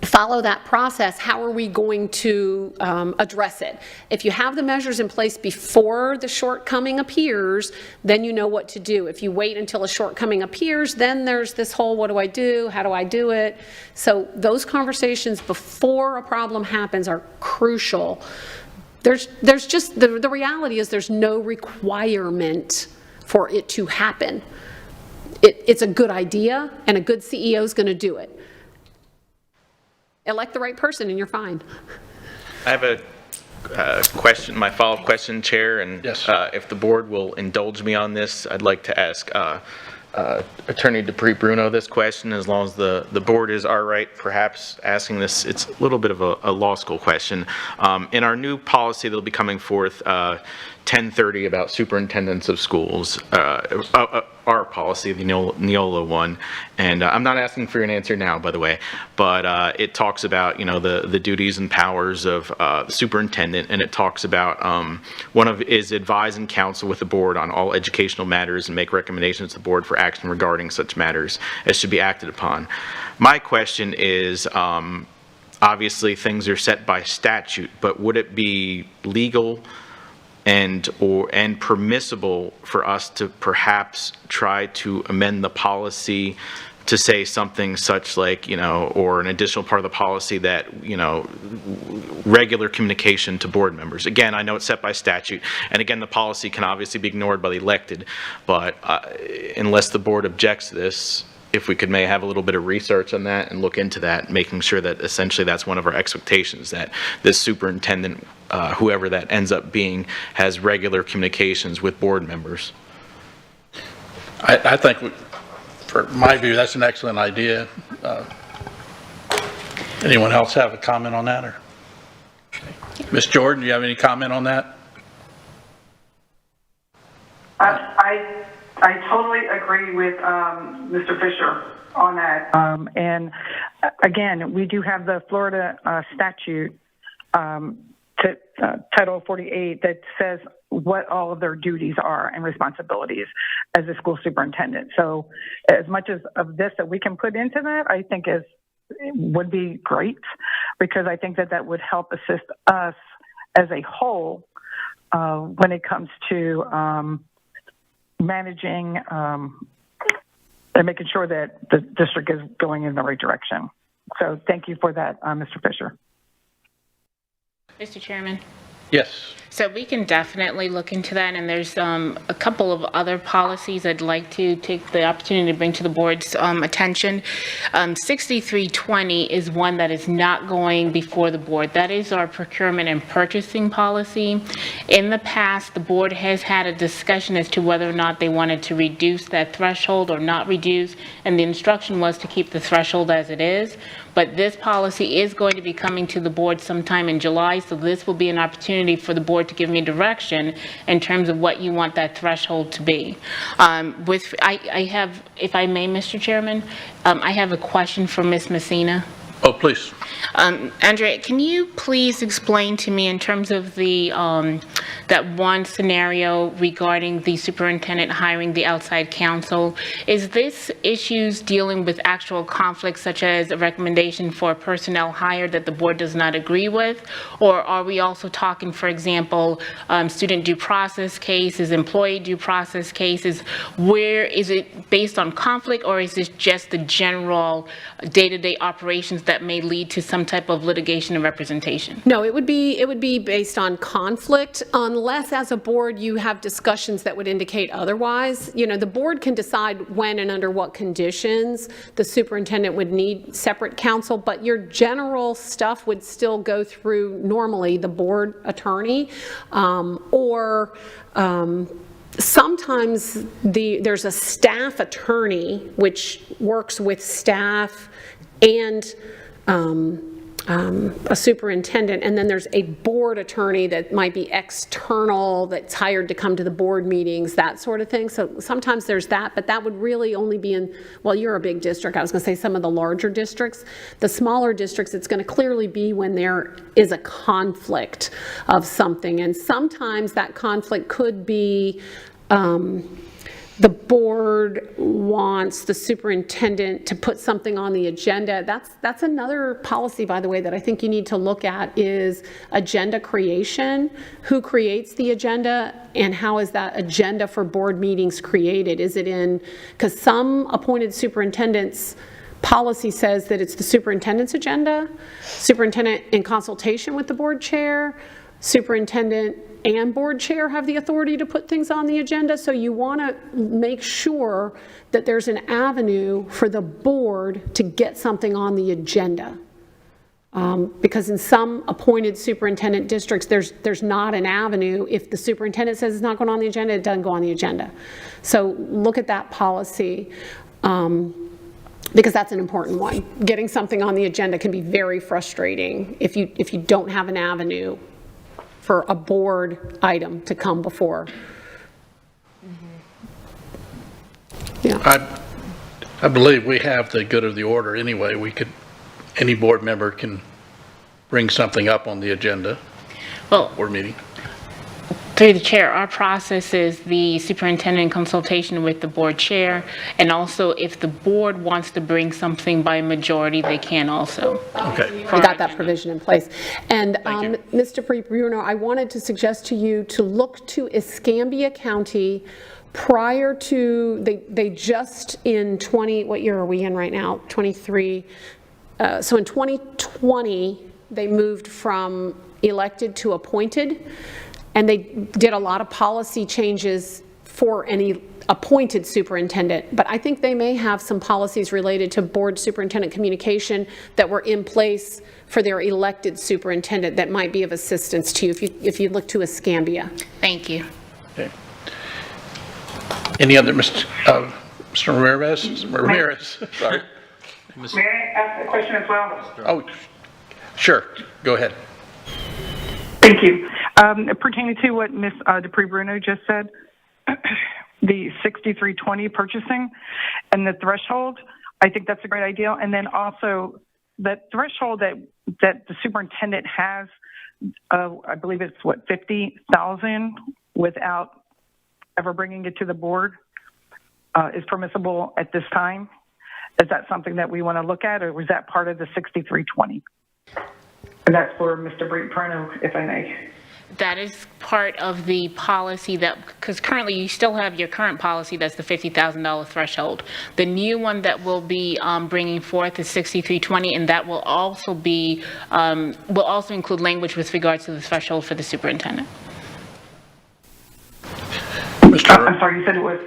S2: follow that process, how are we going to address it? If you have the measures in place before the shortcoming appears, then you know what to do. If you wait until a shortcoming appears, then there's this whole, what do I do? How do I do it? So those conversations before a problem happens are crucial. There's just, the reality is there's no requirement for it to happen. It's a good idea, and a good CEO is going to do it. Elect the right person and you're fine.
S3: I have a question, my follow-up question, Chair, and
S1: Yes.
S3: If the board will indulge me on this, I'd like to ask Attorney Dupree Bruno this question, as long as the board is all right, perhaps asking this. It's a little bit of a law school question. In our new policy that'll be coming forth 1030 about superintendents of schools, our policy, the Neola one, and I'm not asking for an answer now, by the way, but it talks about, the duties and powers of the superintendent, and it talks about one of is advise and counsel with the board on all educational matters and make recommendations to the board for action regarding such matters as should be acted upon. My question is, obviously things are set by statute, but would it be legal and permissible for us to perhaps try to amend the policy to say something such like, or an additional part of the policy that, regular communication to board members? Again, I know it's set by statute, and again, the policy can obviously be ignored by the elected, but unless the board objects to this, if we could may have a little bit of research on that and look into that, making sure that essentially that's one of our expectations, that this superintendent, whoever that ends up being, has regular communications with board members.
S1: I think, for my view, that's an excellent idea. Anyone else have a comment on that? Or Ms. Jordan, do you have any comment on that?
S5: I totally agree with Mr. Fisher on that. And again, we do have the Florida statute, Title 48, that says what all of their duties are and responsibilities as a school superintendent. So as much as of this that we can put into that, I think would be great, because I think that would help assist us as a whole when it comes to managing and making sure that the district is going in the right direction. So thank you for that, Mr. Fisher.
S7: Mr. Chairman.
S1: Yes.
S7: So we can definitely look into that, and there's a couple of other policies I'd like to take the opportunity to bring to the board's attention. 6320 is one that is not going before the board. That is our procurement and purchasing policy. In the past, the board has had a discussion as to whether or not they wanted to reduce that threshold or not reduce, and the instruction was to keep the threshold as it is. But this policy is going to be coming to the board sometime in July, so this will be an opportunity for the board to give me direction in terms of what you want that threshold to be. I have, if I may, Mr. Chairman, I have a question for Ms. Messina.
S1: Oh, please.
S7: Andrea, can you please explain to me in terms of the that one scenario regarding the superintendent hiring the outside counsel? Is this issues dealing with actual conflicts, such as a recommendation for a personnel hire that the board does not agree with? Or are we also talking, for example, student due process cases, employee due process cases? Where is it based on conflict, or is this just the general day-to-day operations that may lead to some type of litigation and representation?
S2: No, it would be based on conflict, unless as a board you have discussions that would indicate otherwise. The board can decide when and under what conditions the superintendent would need separate counsel, but your general stuff would still go through normally the board attorney, or sometimes there's a staff attorney which works with staff and a superintendent, and then there's a board attorney that might be external, that's hired to come to the board meetings, that sort of thing. So sometimes there's that, but that would really only be in, well, you're a big district, I was going to say some of the larger districts. The smaller districts, it's going to clearly be when there is a conflict of something, and sometimes that conflict could be the board wants the superintendent to put something on the agenda. That's another policy, by the way, that I think you need to look at is agenda creation. Who creates the agenda and how is that agenda for board meetings created? Is it in, because some appointed superintendents policy says that it's the superintendent's agenda, superintendent in consultation with the board chair, superintendent and board chair have the authority to put things on the agenda. So you want to make sure that there's an avenue for the board to get something on the agenda. Because in some appointed superintendent districts, there's not an avenue. If the superintendent says it's not going on the agenda, it doesn't go on the agenda. So look at that policy. Because that's an important one. Getting something on the agenda can be very frustrating if you don't have an avenue for a board item to come before. Yeah.
S1: I believe we have the good of the order anyway. Any board member can bring something up on the agenda,
S7: Well,
S1: board meeting.
S7: through the chair, our process is the superintendent in consultation with the board chair, and also if the board wants to bring something by majority, they can also.
S1: Okay.
S2: We got that provision in place. And
S1: Thank you.
S2: Mr. Bruno, I wanted to suggest to you to look to Escambia County prior to, they just in what year are we in right now? 23. So in 2020, they moved from elected to appointed. And they did a lot of policy changes for any appointed superintendent, but I think they may have some policies related to board superintendent communication that were in place for their elected superintendent that might be of assistance to you if you look to Escambia.
S7: Thank you.
S1: Okay. Any other, Mr. Ramirez? Ramirez, sorry.
S5: May I ask a question as well?
S1: Oh, sure, go ahead.
S5: Thank you. Pertaining to what Ms. Dupree-Bruno just said, the 6320 purchasing and the threshold, I think that's a great idea. And then also the threshold that the superintendent has, I believe it's 50,000 without ever bringing it to the board is permissible at this time. Is that something that we want to look at, or was that part of the 6320? And that's for Mr. Bruno, if I may.
S7: That is part of the policy because currently you still have your current policy that's the $50,000 threshold. The new one that we'll be bringing forth is 6320, and that will also be, will also include language with regards to the threshold for the superintendent.
S5: I'm sorry, you said it was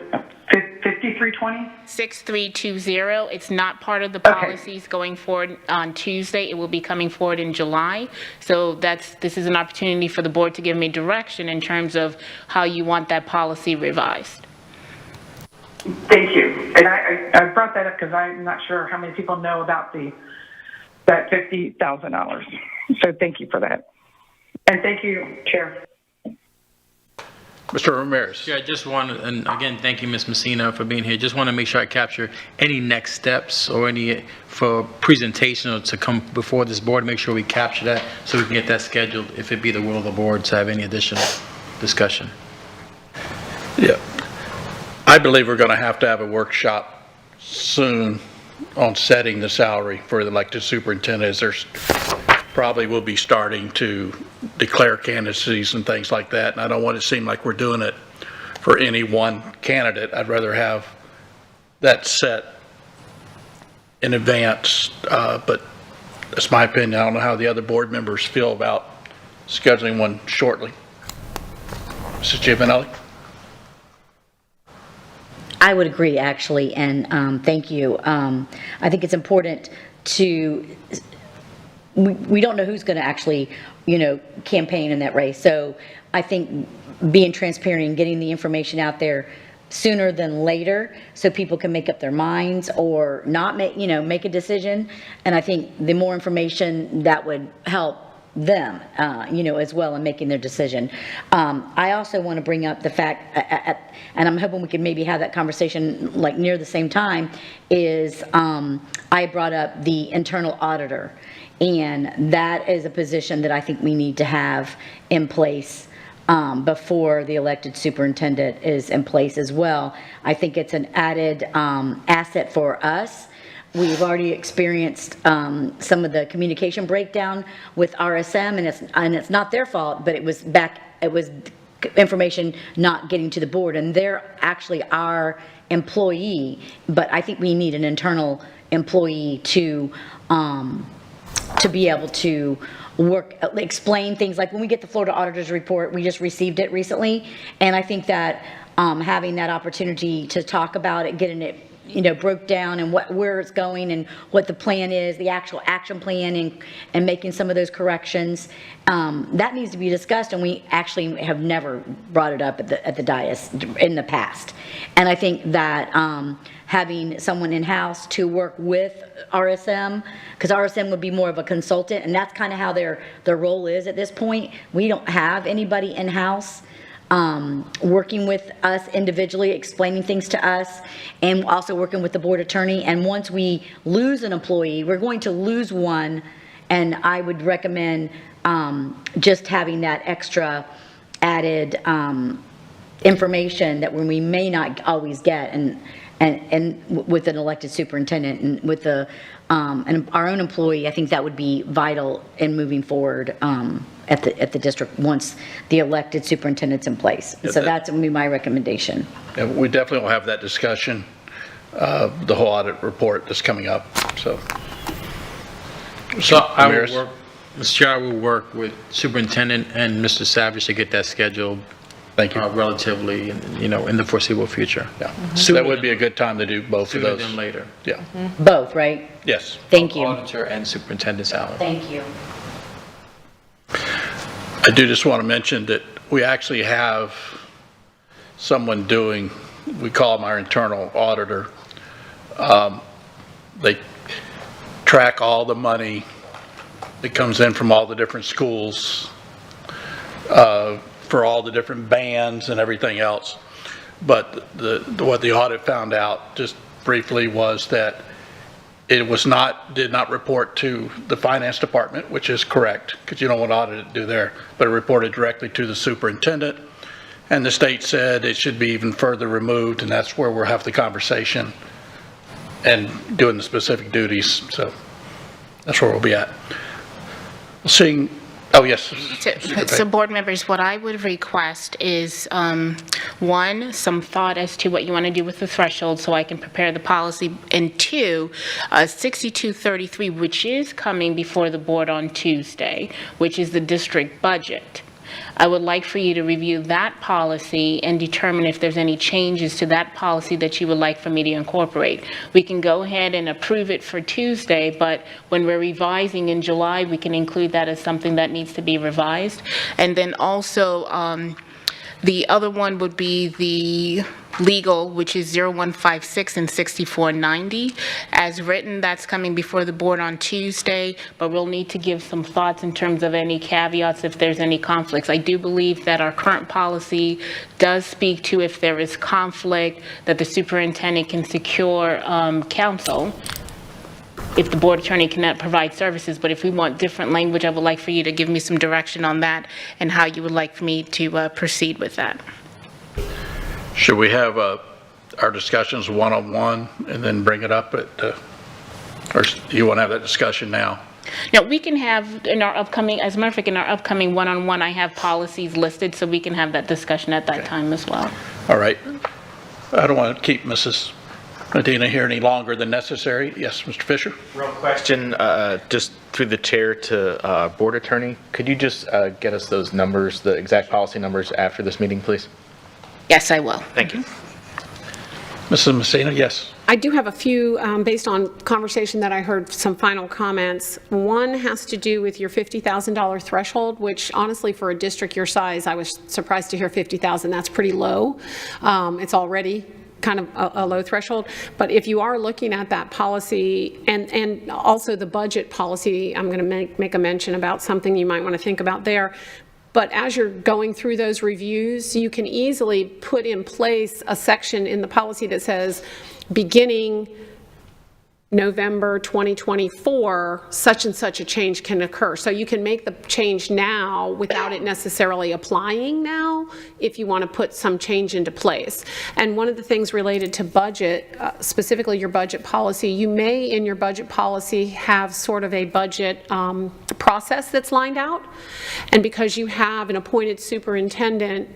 S5: 5320?
S7: 6320, it's not part of the policies going forward on Tuesday. It will be coming forward in July. So this is an opportunity for the board to give me direction in terms of how you want that policy revised.
S5: Thank you. And I brought that up because I'm not sure how many people know about that $50,000. So thank you for that. And thank you, Chair.
S1: Mr. Ramirez.
S8: Yeah, I just want to, and again, thank you, Ms. Messina, for being here. Just want to make sure I capture any next steps or any for presentation or to come before this board, make sure we capture that so we can get that scheduled if it be the will of the board to have any additional discussion.
S1: Yeah. I believe we're going to have a workshop soon on setting the salary for the elected superintendent, as there's probably will be starting to declare candidacies and things like that. And I don't want it to seem like we're doing it for any one candidate. I'd rather have that set in advance, but that's my opinion. I don't know how the other board members feel about scheduling one shortly. Mrs. Giovanelli?
S4: I would agree, actually, and thank you. I think it's important to, we don't know who's going to actually, campaign in that race. So I think being transparent and getting the information out there sooner than later, so people can make up their minds or not make a decision. And I think the more information, that would help them, as well in making their decision. I also want to bring up the fact, and I'm hoping we can maybe have that conversation like near the same time, is I brought up the internal auditor. And that is a position that I think we need to have in place before the elected superintendent is in place as well. I think it's an added asset for us. We've already experienced some of the communication breakdown with RSM, and it's not their fault, but it was information not getting to the board, and they're actually our employee, but I think we need an internal employee to be able to explain things. Like when we get the Florida Auditor's Report, we just received it recently, and I think that having that opportunity to talk about it, getting it broke down and where it's going and what the plan is, the actual action plan, and making some of those corrections, that needs to be discussed, and we actually have never brought it up at the dais in the past. And I think that having someone in-house to work with RSM, because RSM would be more of a consultant, and that's kind of how their role is at this point. We don't have anybody in-house working with us individually, explaining things to us, and also working with the board attorney. And once we lose an employee, we're going to lose one, and I would recommend just having that extra added information that we may not always get, and with an elected superintendent and with and our own employee. I think that would be vital in moving forward at the district once the elected superintendent's in place. So that's going to be my recommendation.
S1: Yeah, we definitely will have that discussion, the whole audit report that's coming up, so.
S8: So I will
S1: Ramirez?
S8: work, Mr. Chair, I will work with Superintendent and Mr. Savage to get that scheduled.
S1: Thank you.
S8: Relatively, in the foreseeable future.
S1: Yeah,
S8: Sooner
S1: that would be a good time to do both of
S8: Sooner
S1: those.
S8: than later.
S1: Yeah,
S4: Both, right?
S1: yes.
S4: Thank you.
S8: Auditor and Superintendent salary.
S4: Thank you.
S1: I do just want to mention that we actually have someone doing, we call them our internal auditor. They track all the money that comes in from all the different schools, for all the different bands and everything else. But what the audit found out, just briefly, was that it did not report to the finance department, which is correct, because you don't want audit to do there, but it reported directly to the superintendent. And the state said it should be even further removed, and that's where we'll have the conversation and doing the specific duties. So that's where we'll be at. Seeing, oh, yes.
S7: So board members, what I would request is, one, some thought as to what you want to do with the threshold so I can prepare the policy, and two, 6233, which is coming before the board on Tuesday, which is the district budget. I would like for you to review that policy and determine if there's any changes to that policy that you would like for me to incorporate. We can go ahead and approve it for Tuesday, but when we're revising in July, we can include that as something that needs to be revised. And then also, the other one would be the legal, which is 0156 and 6490. As written, that's coming before the board on Tuesday, but we'll need to give some thoughts in terms of any caveats if there's any conflicts. I do believe that our current policy does speak to if there is conflict, that the superintendent can secure counsel if the board attorney cannot provide services. But if we want different language, I would like for you to give me some direction on that and how you would like for me to proceed with that.
S1: Should we have our discussions one-on-one and then bring it up at, or do you want to have that discussion now?
S7: Now, we can have in our upcoming, as a matter of fact, in our upcoming one-on-one, I have policies listed, so we can have that discussion at that time as well.
S1: All right. I don't want to keep Mrs. Medina here any longer than necessary. Yes, Mr. Fisher?
S3: Real question, just through the chair to board attorney, could you just get us those numbers, the exact policy numbers after this meeting, please?
S7: Yes, I will.
S3: Thank you.
S1: Mrs. Messina, yes.
S2: I do have a few, based on conversation that I heard, some final comments. One has to do with your $50,000 threshold, which honestly, for a district your size, I was surprised to hear 50,000. That's pretty low. It's already kind of a low threshold. But if you are looking at that policy and also the budget policy, I'm going to make a mention about something you might want to think about there. But as you're going through those reviews, you can easily put in place a section in the policy that says, beginning November 2024, such and such a change can occur. So you can make the change now without it necessarily applying now if you want to put some change into place. And one of the things related to budget, specifically your budget policy, you may in your budget policy have sort of a budget process that's lined out. And because you have an appointed superintendent,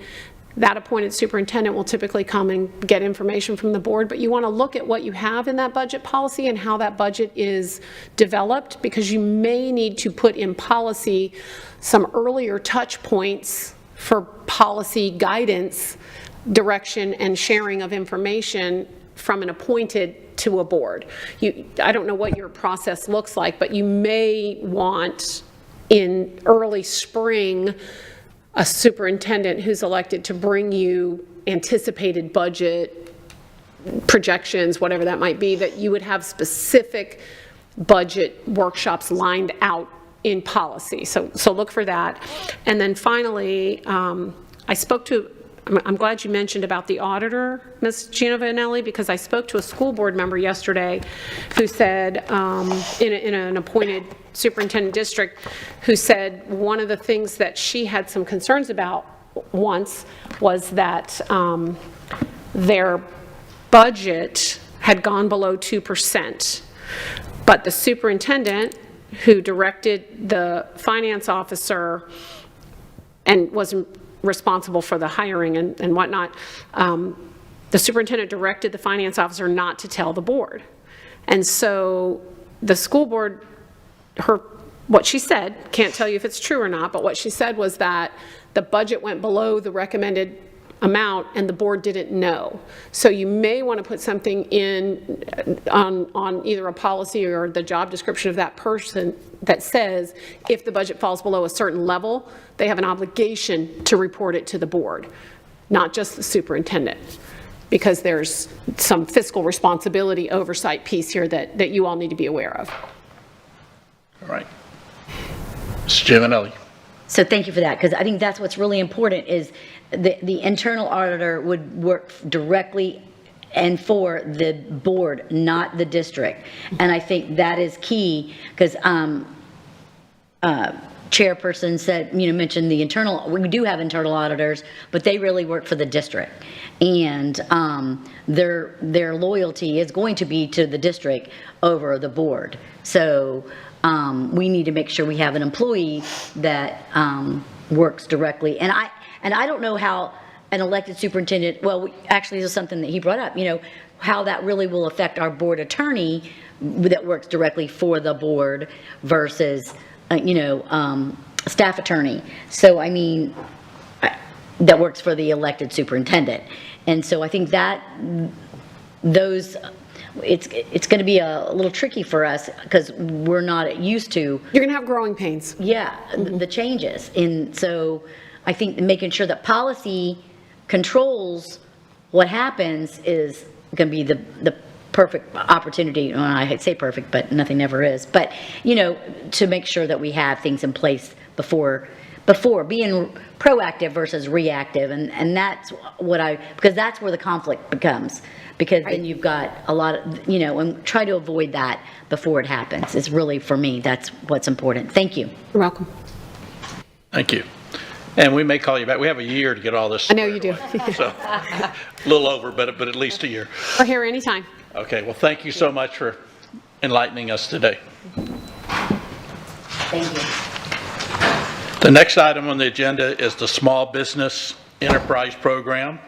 S2: that appointed superintendent will typically come and get information from the board, but you want to look at what you have in that budget policy and how that budget is developed, because you may need to put in policy some earlier touch points for policy guidance, direction, and sharing of information from an appointed to a board. I don't know what your process looks like, but you may want in early spring a superintendent who's elected to bring you anticipated budget projections, whatever that might be, that you would have specific budget workshops lined out in policy. So look for that. And then finally, I spoke to, I'm glad you mentioned about the auditor, Ms. Gina Vanelli, because I spoke to a school board member yesterday who said, in an appointed superintendent district, who said one of the things that she had some concerns about once was that their budget had gone below 2%. But the superintendent who directed the finance officer and was responsible for the hiring and whatnot, the superintendent directed the finance officer not to tell the board. And so the school board, what she said, can't tell you if it's true or not, but what she said was that the budget went below the recommended amount and the board didn't know. So you may want to put something in on either a policy or the job description of that person that says if the budget falls below a certain level, they have an obligation to report it to the board, not just the superintendent, because there's some fiscal responsibility oversight piece here that you all need to be aware of.
S1: All right. Ms. Giovanelli.
S4: So thank you for that, because I think that's what's really important is the internal auditor would work directly and for the board, not the district. And I think that is key, because chairperson said, mentioned the internal, we do have internal auditors, but they really work for the district. And their loyalty is going to be to the district over the board. So we need to make sure we have an employee that works directly. And I don't know how an elected superintendent, well, actually this is something that he brought up, how that really will affect our board attorney that works directly for the board versus, staff attorney. So, that works for the elected superintendent. And so I think that it's going to be a little tricky for us because we're not used to.
S2: You're going to have growing pains.
S4: Yeah, the changes. And so I think making sure that policy controls what happens is going to be the perfect opportunity. Well, I say perfect, but nothing ever is. But, to make sure that we have things in place before being proactive versus reactive. And that's because that's where the conflict becomes. Because then you've got a lot of, and try to avoid that before it happens. It's really, for me, that's what's important. Thank you.
S2: You're welcome.
S1: Thank you. And we may call you back. We have a year to get all this.
S2: I know you do.
S1: So, a little over, but at least a year.
S2: We're here anytime.
S1: Okay, well, thank you so much for enlightening us today.
S4: Thank you.
S1: The next item on the agenda is the Small Business Enterprise Program.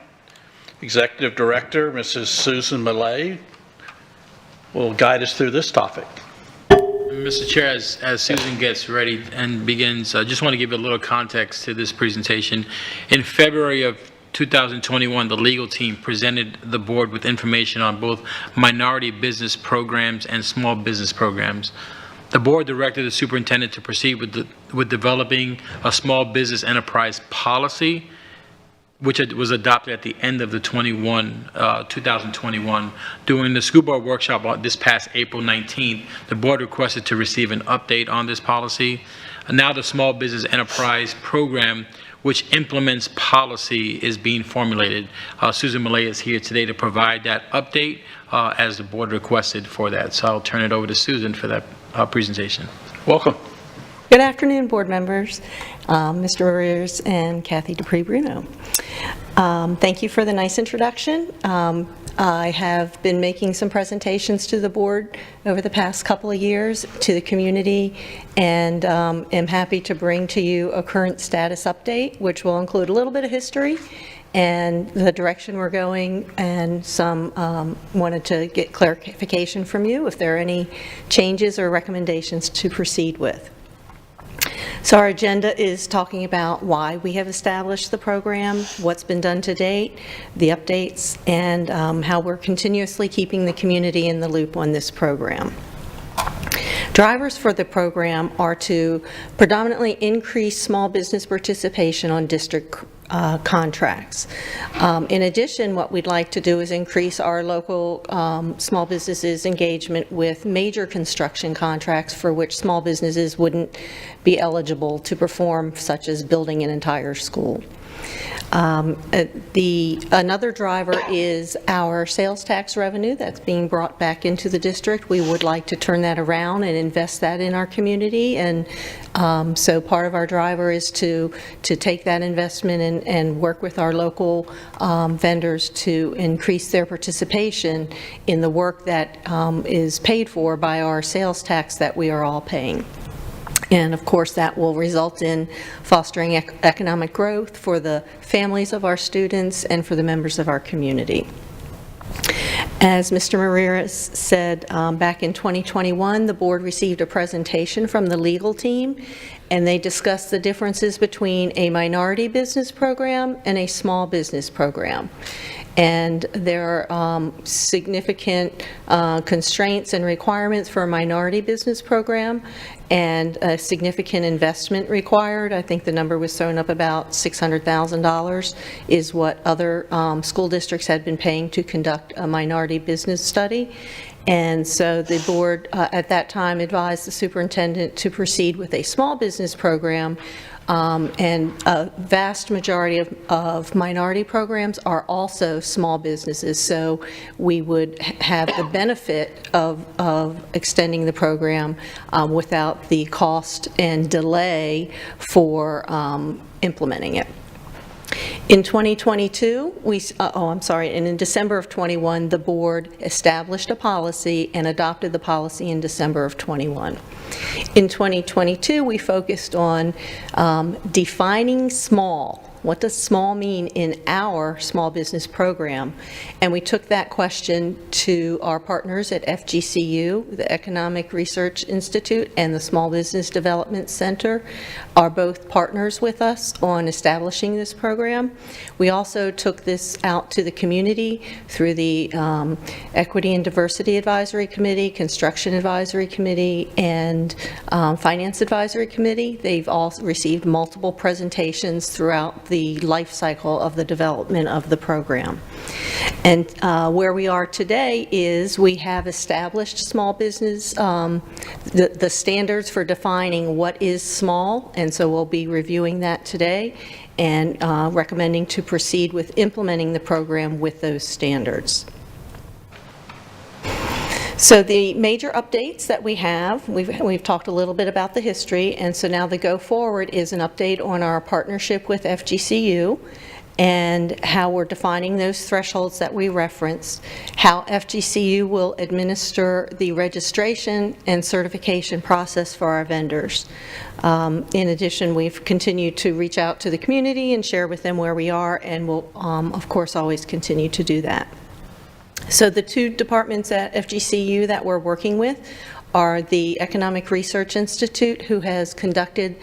S1: Executive Director, Mrs. Susan Millay, will guide us through this topic.
S8: Mr. Chair, as Susan gets ready and begins, I just want to give a little context to this presentation. In February of 2021, the legal team presented the board with information on both minority business programs and small business programs. The board directed the superintendent to proceed with developing a small business enterprise policy, which was adopted at the end of the 2021. During the school board workshop this past April 19th, the board requested to receive an update on this policy. And now the Small Business Enterprise Program, which implements policy, is being formulated. Susan Malay is here today to provide that update as the board requested for that. So I'll turn it over to Susan for that presentation.
S1: Welcome.
S9: Good afternoon, board members, Mr. Arrears and Kathy Dupree-Bruno. Thank you for the nice introduction. I have been making some presentations to the board over the past couple of years to the community, and am happy to bring to you a current status update, which will include a little bit of history and the direction we're going, and some wanted to get clarification from you if there are any changes or recommendations to proceed with. So our agenda is talking about why we have established the program, what's been done to date, the updates, and how we're continuously keeping the community in the loop on this program. Drivers for the program are to predominantly increase small business participation on district contracts. In addition, what we'd like to do is increase our local small businesses' engagement with major construction contracts for which small businesses wouldn't be eligible to perform, such as building an entire school. Another driver is our sales tax revenue that's being brought back into the district. We would like to turn that around and invest that in our community, and so part of our driver is to take that investment and work with our local vendors to increase their participation in the work that is paid for by our sales tax that we are all paying. And of course, that will result in fostering economic growth for the families of our students and for the members of our community. As Mr. Marrera said, back in 2021, the board received a presentation from the legal team, and they discussed the differences between a minority business program and a small business program. And there are significant constraints and requirements for a minority business program, and a significant investment required. I think the number was thrown up about $600,000 is what other school districts had been paying to conduct a minority business study. And so the board at that time advised the superintendent to proceed with a small business program. And a vast majority of minority programs are also small businesses, so we would have the benefit of extending the program without the cost and delay for implementing it. In 2022, and in December of 21, the board established a policy and adopted the policy in December of 21. In 2022, we focused on defining small. What does small mean in our small business program? And we took that question to our partners at FGCU, the Economic Research Institute, and the Small Business Development Center are both partners with us on establishing this program. We also took this out to the community through the Equity and Diversity Advisory Committee, Construction Advisory Committee, and Finance Advisory Committee. They've all received multiple presentations throughout the life cycle of the development of the program. And where we are today is we have established small business, the standards for defining what is small, and so we'll be reviewing that today and recommending to proceed with implementing the program with those standards. So the major updates that we have, we've talked a little bit about the history, and so now the go forward is an update on our partnership with FGCU and how we're defining those thresholds that we referenced, how FGCU will administer the registration and certification process for our vendors. In addition, we've continued to reach out to the community and share with them where we are, and we'll, of course, always continue to do that. So the two departments at FGCU that we're working with are the Economic Research Institute, who has conducted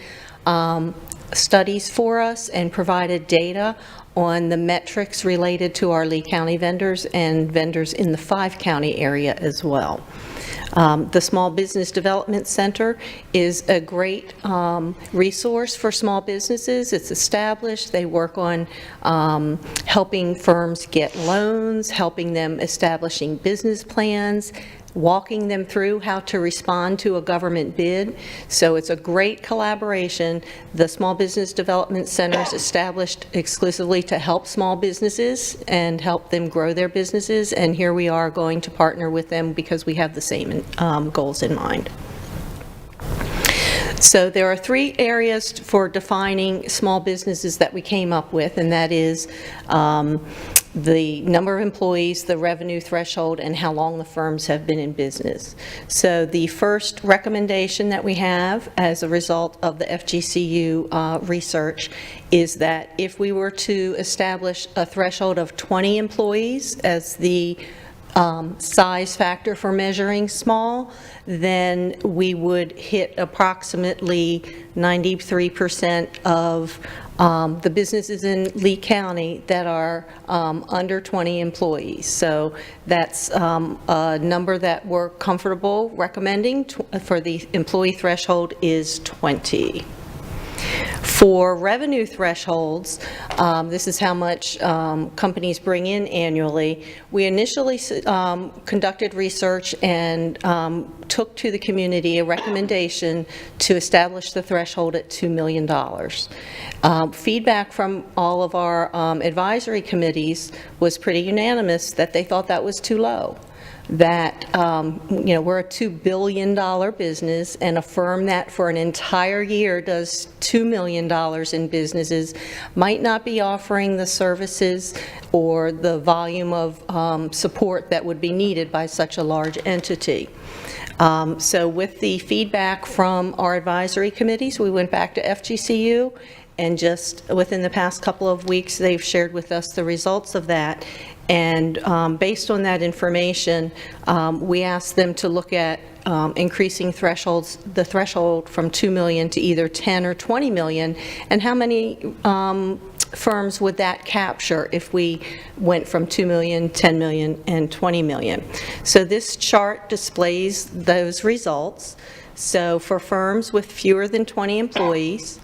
S9: studies for us and provided data on the metrics related to our Lee County vendors and vendors in the 5-county area as well. The Small Business Development Center is a great resource for small businesses. It's established. They work on helping firms get loans, helping them establishing business plans, walking them through how to respond to a government bid. So it's a great collaboration. The Small Business Development Center is established exclusively to help small businesses and help them grow their businesses, and here we are going to partner with them because we have the same goals in mind. So there are 3 areas for defining small businesses that we came up with, and that is the number of employees, the revenue threshold, and how long the firms have been in business. So the first recommendation that we have as a result of the FGCU research is that if we were to establish a threshold of 20 employees as the size factor for measuring small, then we would hit approximately 93% of the businesses in Lee County that are under 20 employees. So that's a number that we're comfortable recommending for the employee threshold is 20. For revenue thresholds, this is how much companies bring in annually. We initially conducted research and took to the community a recommendation to establish the threshold at $2 million. Feedback from all of our advisory committees was pretty unanimous that they thought that was too low. That, we're a $2 billion business, and a firm that for an entire year does $2 million in businesses might not be offering the services or the volume of support that would be needed by such a large entity. So with the feedback from our advisory committees, we went back to FGCU, and just within the past couple of weeks, they've shared with us the results of that. And based on that information, we asked them to look at increasing the threshold from 2 million to either 10 or 20 million, and how many firms would that capture if we went from 2 million, 10 million, and 20 million. So this chart displays those results. So for firms with fewer than 20 employees,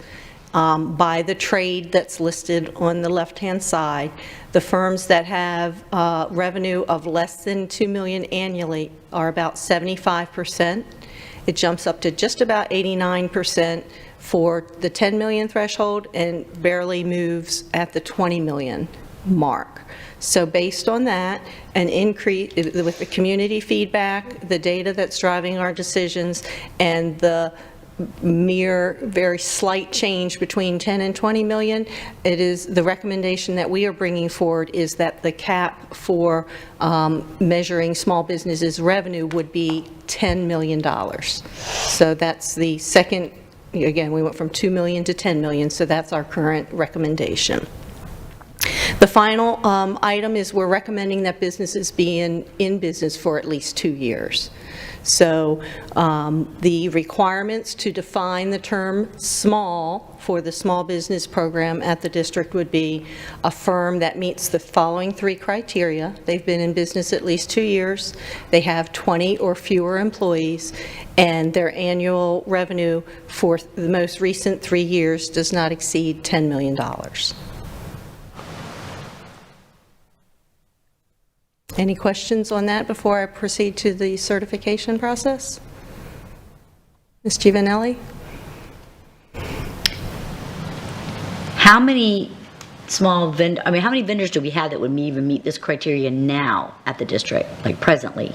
S9: by the trade that's listed on the left-hand side, the firms that have revenue of less than 2 million annually are about 75%. It jumps up to just about 89% for the 10 million threshold and barely moves at the 20 million mark. So based on that, an increase with the community feedback, the data that's driving our decisions, and the mere very slight change between 10 and 20 million, it is the recommendation that we are bringing forward is that the cap for measuring small businesses revenue would be $10 million. So that's the second, again, we went from 2 million to 10 million, so that's our current recommendation. The final item is we're recommending that businesses be in business for at least 2 years. So the requirements to define the term small for the small business program at the district would be a firm that meets the following 3 criteria. They've been in business at least 2 years, they have 20 or fewer employees, and their annual revenue for the most recent 3 years does not exceed $10 million. Any questions on that before I proceed to the certification process? Ms. Giovanelli?
S4: How many how many vendors do we have that would even meet this criteria now at the district, like presently?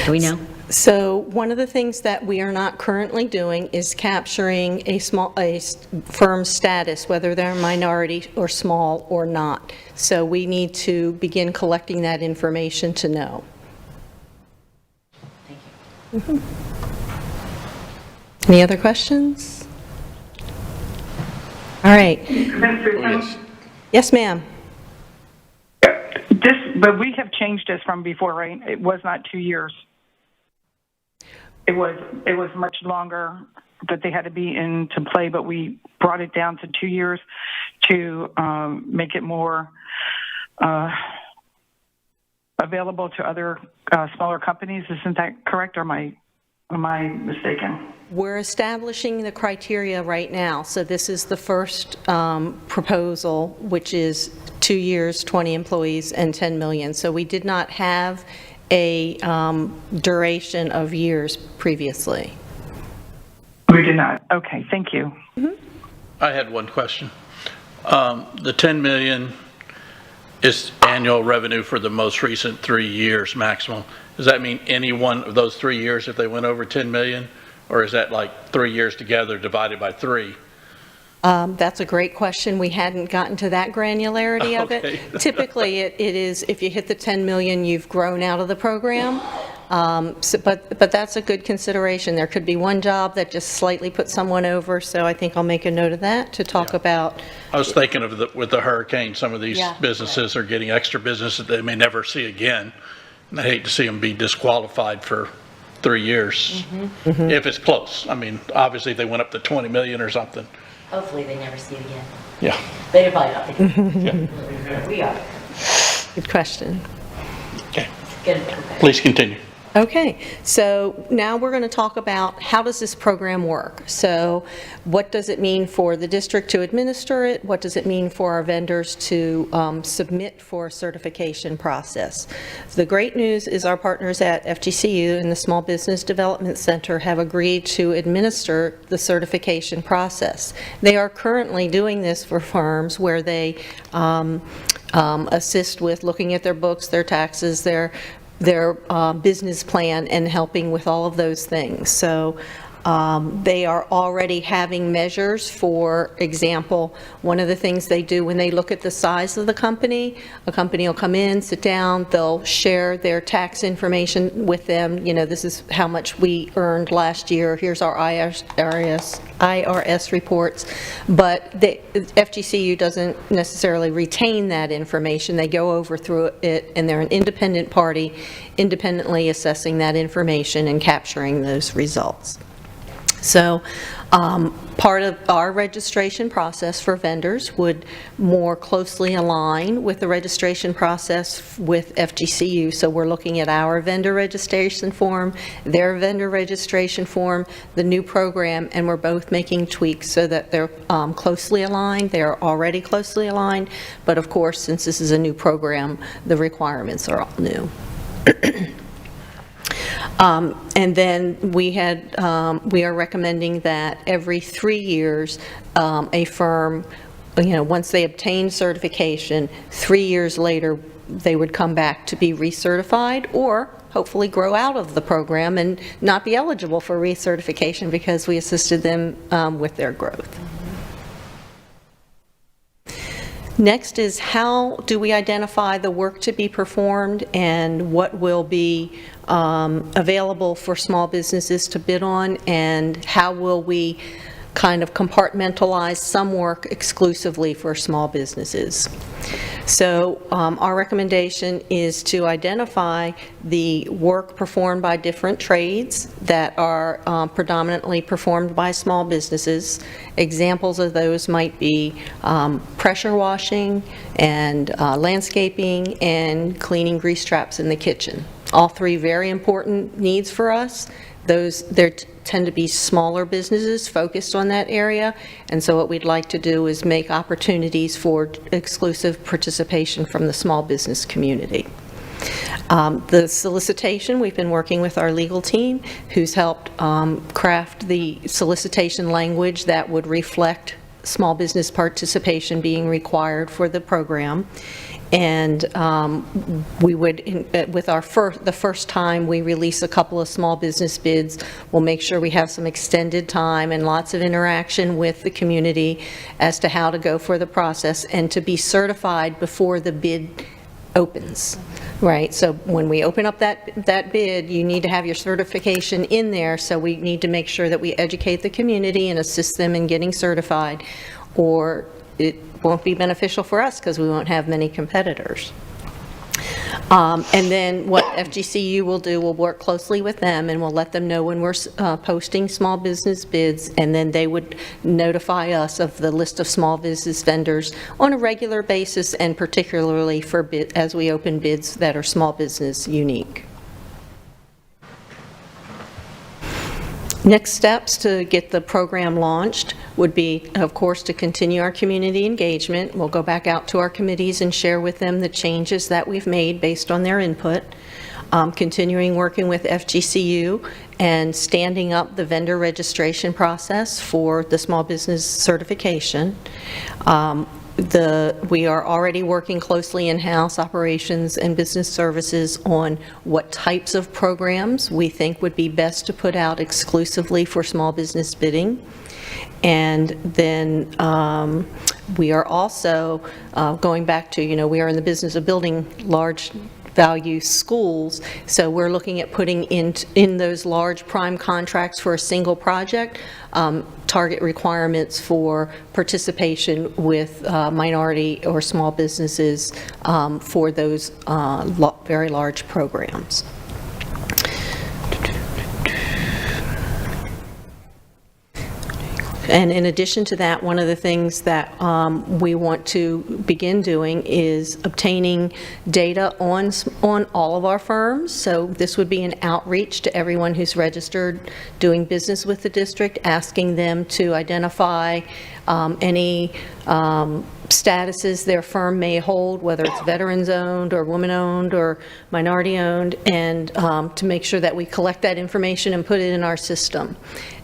S4: Do we know?
S9: So one of the things that we are not currently doing is capturing a firm's status, whether they're minority or small or not. So we need to begin collecting that information to know. Thank you. Any other questions? All right. Yes, ma'am.
S5: But we have changed this from before, right? It was not 2 years. It was much longer. that they had to be into play, but we brought it down to 2 years to make it more available to other smaller companies. Isn't that correct, or am I mistaken?
S9: We're establishing the criteria right now, so this is the first proposal, which is 2 years, 20 employees, and 10 million. So we did not have a duration of years previously.
S5: We did not. Okay, thank you.
S1: I had one question. The 10 million is annual revenue for the most recent 3 years maximum. Does that mean any one of those 3 years if they went over 10 million? Or is that like 3 years together divided by 3?
S9: That's a great question. We hadn't gotten to that granularity of
S1: Okay.
S9: it. Typically, it is, if you hit the 10 million, you've grown out of the program. But that's a good consideration. There could be one job that just slightly put someone over, so I think I'll make a note of that to talk about.
S1: I was thinking of with the hurricane, some of these
S9: Yeah.
S1: businesses are getting extra business that they may never see again. And I hate to see them be disqualified for 3 years, if it's close. I mean, obviously, if they went up to 20 million or something.
S4: Hopefully they never see it again.
S1: Yeah.
S4: They probably not think we are.
S9: Good question.
S1: Okay.
S4: Good.
S1: Please continue.
S9: Okay, so now we're going to talk about how does this program work? So what does it mean for the district to administer it? What does it mean for our vendors to submit for a certification process? The great news is our partners at FGCU and the Small Business Development Center have agreed to administer the certification process. They are currently doing this for firms where they assist with looking at their books, their taxes, their business plan, and helping with all of those things. So they are already having measures. For example, one of the things they do when they look at the size of the company, a company will come in, sit down, they'll share their tax information with them. You know, this is how much we earned last year, here's our IRS reports, but FGCU doesn't necessarily retain that information. They go over through it, and they're an independent party, independently assessing that information and capturing those results. So part of our registration process for vendors would more closely align with the registration process with FGCU. So we're looking at our vendor registration form, their vendor registration form, the new program, and we're both making tweaks so that they're closely aligned. They're already closely aligned, but of course, since this is a new program, the requirements are all new. And then we are recommending that every 3 years, a firm, once they obtain certification, 3 years later, they would come back to be recertified or hopefully grow out of the program and not be eligible for recertification because we assisted them with their growth. Next is, how do we identify the work to be performed and what will be available for small businesses to bid on, and how will we kind of compartmentalize some work exclusively for small businesses? So our recommendation is to identify the work performed by different trades that are predominantly performed by small businesses. Examples of those might be pressure washing and landscaping and cleaning grease traps in the kitchen. All three very important needs for us. There tend to be smaller businesses focused on that area, and so what we'd like to do is make opportunities for exclusive participation from the small business community. The solicitation, we've been working with our legal team, who's helped craft the solicitation language that would reflect small business participation being required for the program. And we would, with the first time we release a couple of small business bids, we'll make sure we have some extended time and lots of interaction with the community as to how to go for the process and to be certified before the bid opens, right? So when we open up that bid, you need to have your certification in there, so we need to make sure that we educate the community and assist them in getting certified, or it won't be beneficial for us because we won't have many competitors. And then what FGCU will do, we'll work closely with them, and we'll let them know when we're posting small business bids, and then they would notify us of the list of small business vendors on a regular basis, and particularly for as we open bids that are small business unique. Next steps to get the program launched would be, of course, to continue our community engagement. We'll go back out to our committees and share with them the changes that we've made based on their input. Continuing working with FGCU and standing up the vendor registration process for the small business certification. We are already working closely in-house operations and business services on what types of programs we think would be best to put out exclusively for small business bidding. And then we are also going back to, we are in the business of building large value schools, so we're looking at putting in those large prime contracts for a single project, target requirements for participation with minority or small businesses for those very large programs. And in addition to that, one of the things that we want to begin doing is obtaining data on all of our firms. So this would be an outreach to everyone who's registered doing business with the district, asking them to identify any statuses their firm may hold, whether it's veterans-owned or woman-owned or minority-owned, and to make sure that we collect that information and put it in our system.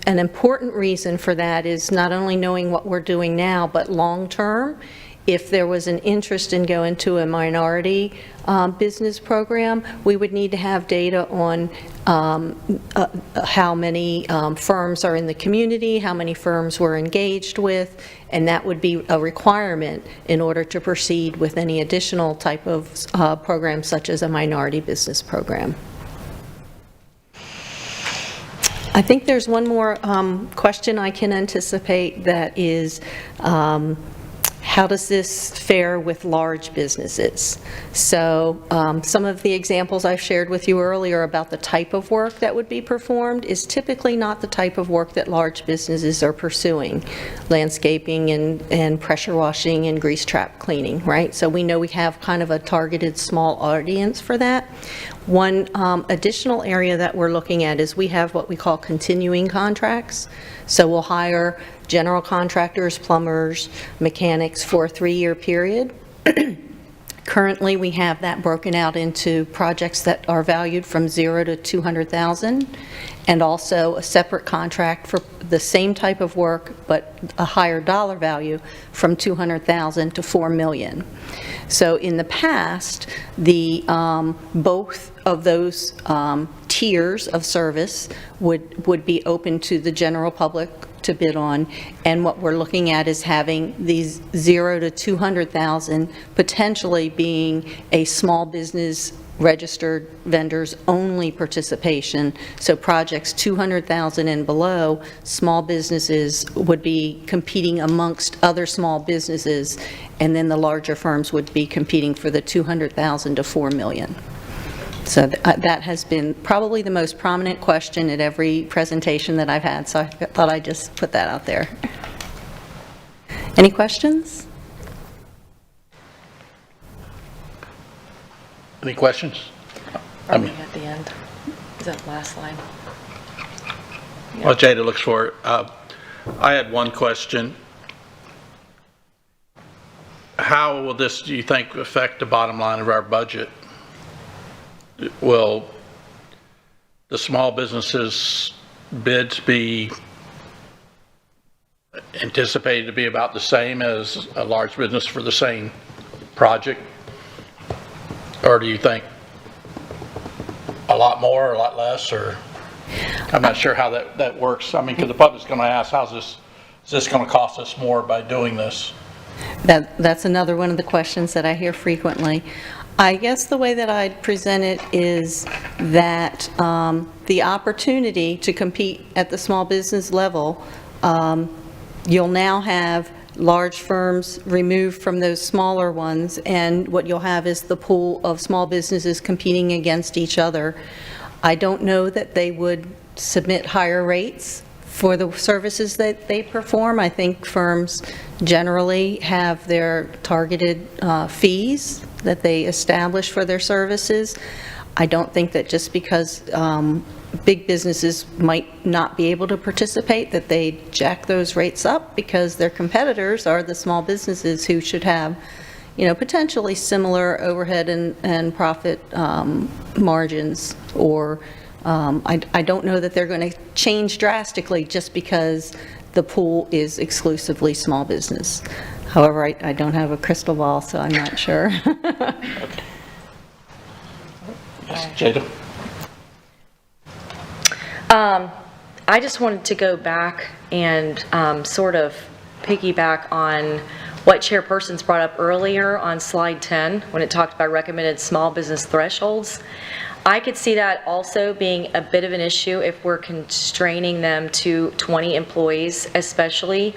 S9: An important reason for that is not only knowing what we're doing now, but long-term, if there was an interest in going to a minority business program, we would need to have data on how many firms are in the community, how many firms we're engaged with, and that would be a requirement in order to proceed with any additional type of program, such as a minority business program. I think there's one more question I can anticipate, that is, how does this fare with large businesses? So some of the examples I've shared with you earlier about the type of work that would be performed is typically not the type of work that large businesses are pursuing. Landscaping and pressure washing and grease trap cleaning, right? So we know we have kind of a targeted small audience for that. One additional area that we're looking at is we have what we call continuing contracts. So we'll hire general contractors, plumbers, mechanics for a 3-year period. Currently, we have that broken out into projects that are valued from $0 to $200,000, and also a separate contract for the same type of work, but a higher dollar value from $200,000 to $4 million. So in the past, both of those tiers of service would be open to the general public to bid on, and what we're looking at is having these $0 to $200,000 potentially being a small business registered vendors only participation. So projects 200,000 and below, small businesses would be competing amongst other small businesses, and then the larger firms would be competing for the 200,000 to 4 million. So that has been probably the most prominent question at every presentation that I've had, so I thought I'd just put that out there. Any questions?
S1: Any questions?
S6: Are we at the end? Is that last slide?
S1: Well, Jada looks for it. I had one question. How will this, do you think, affect the bottom line of our budget? Will the small businesses bids be anticipated to be about the same as a large business for the same project? Or do you think a lot more or a lot less, or I'm not sure how that works. I mean, because the public's going to ask, is this going to cost us more by doing this?
S9: That's another one of the questions that I hear frequently. I guess the way that I'd present it is that the opportunity to compete at the small business level, you'll now have large firms removed from those smaller ones, and what you'll have is the pool of small businesses competing against each other. I don't know that they would submit higher rates for the services that they perform. I think firms generally have their targeted fees that they establish for their services. I don't think that just because big businesses might not be able to participate, that they jack those rates up, because their competitors are the small businesses who should have, potentially similar overhead and profit margins. Or I don't know that they're going to change drastically just because the pool is exclusively small business. However, I don't have a crystal ball, so I'm not sure.
S1: Yes, Jada?
S6: I just wanted to go back and sort of piggyback on what Chairperson's brought up earlier on slide 10, when it talked about recommended small business thresholds. I could see that also being a bit of an issue if we're constraining them to 20 employees, especially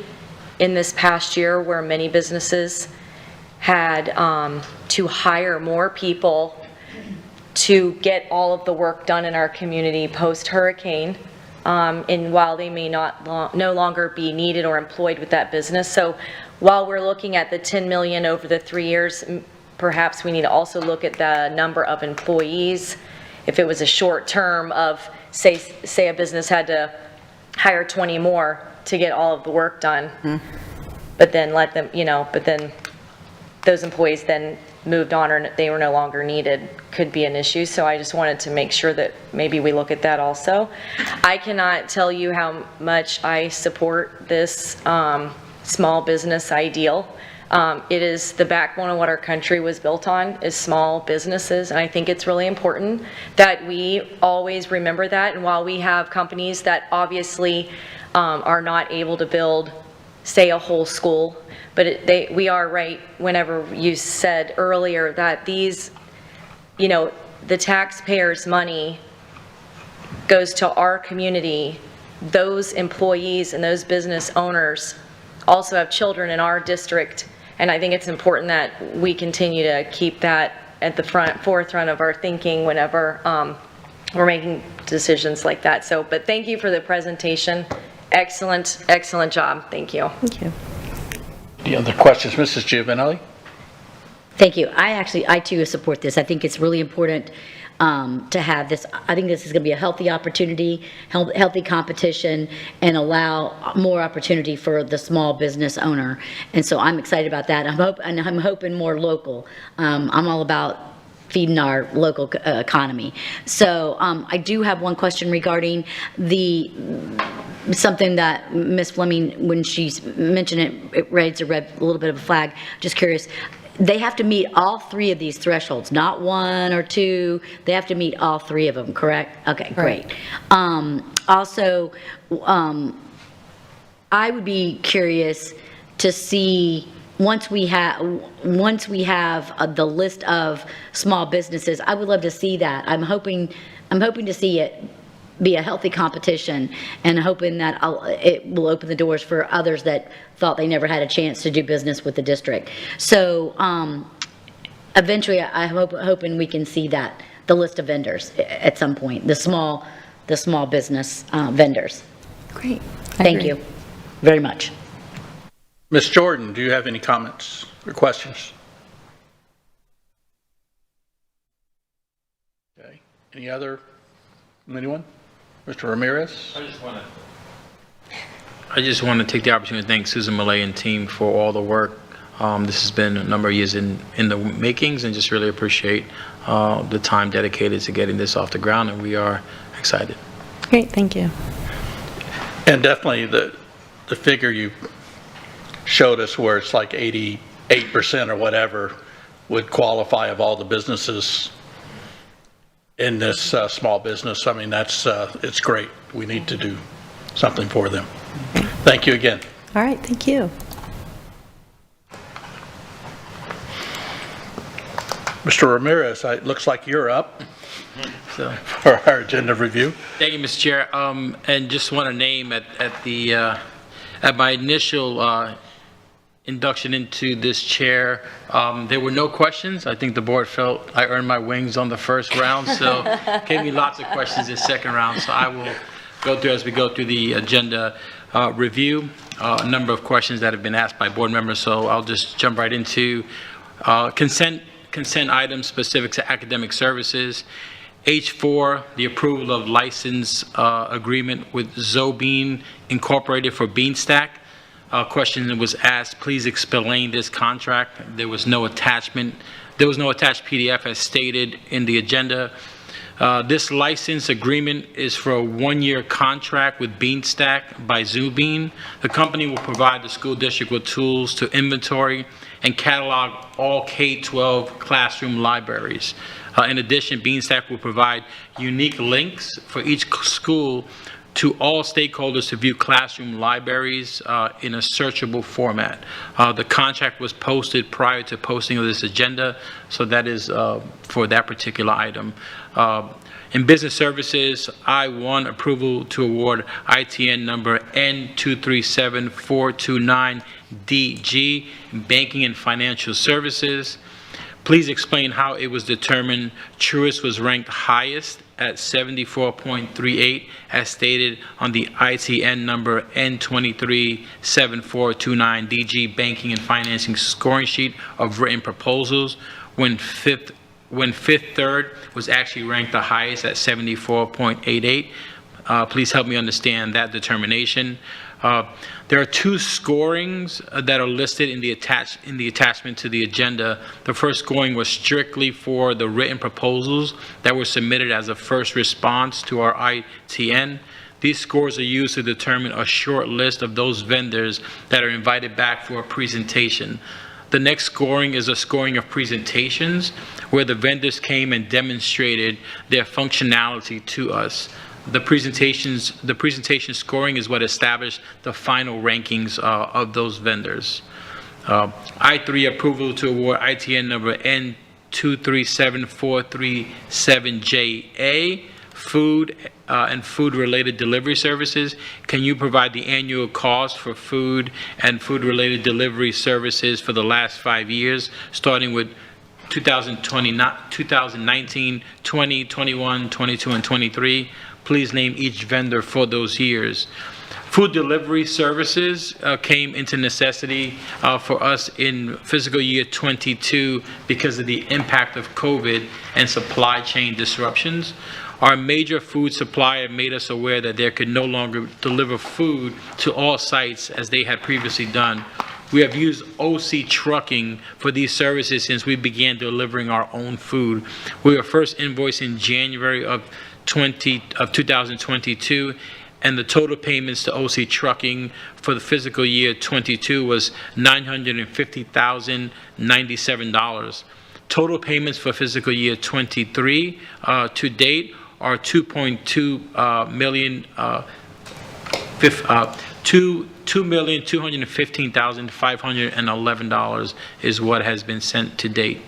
S6: in this past year where many businesses had to hire more people to get all of the work done in our community post-hurricane, and while they may no longer be needed or employed with that business. So while we're looking at the 10 million over the 3 years, perhaps we need to also look at the number of employees. If it was a short term of, say a business had to hire 20 more to get all of the work done, but then let them, but then those employees then moved on or they were no longer needed, could be an issue. So I just wanted to make sure that maybe we look at that also. I cannot tell you how much I support this small business ideal. It is the backbone of what our country was built on, is small businesses, and I think it's really important that we always remember that. And while we have companies that obviously are not able to build, say, a whole school, but we are right whenever you said earlier that these, the taxpayers' money goes to our community. Those employees and those business owners also have children in our district, and I think it's important that we continue to keep that at the forefront of our thinking whenever we're making decisions like that. So, but thank you for the presentation. Excellent, excellent job. Thank you.
S9: Thank you.
S1: Any other questions, Mrs. Giovanelli?
S4: Thank you. I too support this. I think it's really important to have this. I think this is going to be a healthy opportunity, healthy competition, and allow more opportunity for the small business owner. And so I'm excited about that. I'm hoping more local. I'm all about feeding our local economy. So I do have one question regarding something that Ms. Fleming, when she mentioned it raised a little bit of a flag. Just curious. They have to meet all three of these thresholds, not one or two. They have to meet all three of them, correct? Okay, great. Also, I would be curious to see, once we have the list of small businesses, I would love to see that. I'm hoping to see it be a healthy competition, and hoping that it will open the doors for others that thought they never had a chance to do business with the district. So eventually, I'm hoping we can see that, the list of vendors at some point, the small business vendors.
S9: Great.
S4: Thank you very much.
S1: Ms. Jordan, do you have any comments or questions? Okay. Any other from anyone? Mr. Ramirez?
S8: I just want to take the opportunity to thank Susan Millay and team for all the work. This has been a number of years in the makings, and just really appreciate the time dedicated to getting this off the ground, and we are excited.
S9: Great, thank you.
S1: And definitely the figure you showed us where it's like 88% or whatever would qualify of all the businesses in this small business. I mean, it's great. We need to do something for them. Thank you again.
S9: All right, thank you.
S1: Mr. Ramirez, it looks like you're up
S8: So,
S1: for our agenda review.
S8: thank you, Mr. Chair. And just want to name at my initial induction into this chair. There were no questions. I think the board felt I earned my wings on the first round, so gave me lots of questions this second round. So I will go through, as we go through the agenda review, a number of questions that have been asked by board members. So I'll just jump right into consent items specific to academic services. H4, the approval of license agreement with Zobean Incorporated for Beanstack. Question was asked, please explain this contract. There was no attachment. There was no attached PDF as stated in the agenda. This license agreement is for a one-year contract with Beanstack by Zobean. The company will provide the school district with tools to inventory and catalog all K-12 classroom libraries. In addition, Beanstack will provide unique links for each school to all stakeholders to view classroom libraries in a searchable format. The contract was posted prior to posting of this agenda, so that is for that particular item. In business services, I-1, approval to award ITN number N237429DG, banking and financial services. Please explain how it was determined Truist was ranked highest at 74.38 as stated on the ITN number N237429DG banking and financing scoring sheet of written proposals when Fifth Third was actually ranked the highest at 74.88. Please help me understand that determination. There are two scorings that are listed in the attachment to the agenda. The first scoring was strictly for the written proposals that were submitted as a first response to our ITN. These scores are used to determine a short list of those vendors that are invited back for a presentation. The next scoring is a scoring of presentations where the vendors came and demonstrated their functionality to us. The presentation scoring is what established the final rankings of those vendors. I3, approval to award ITN number N237437JA, food and food-related delivery services. Can you provide the annual cost for food and food-related delivery services for the last 5 years, starting with 2019, 20, 21, 22, and 23? Please name each vendor for those years. Food delivery services came into necessity for us in fiscal year 22 because of the impact of COVID and supply chain disruptions. Our major food supplier made us aware that they could no longer deliver food to all sites as they had previously done. We have used OC Trucking for these services since we began delivering our own food. We were first invoiced in January of 2022, and the total payments to OC Trucking for the fiscal year 22 was $950,097. Total payments for fiscal year 23 to date are $2,215,511 is what has been sent to date.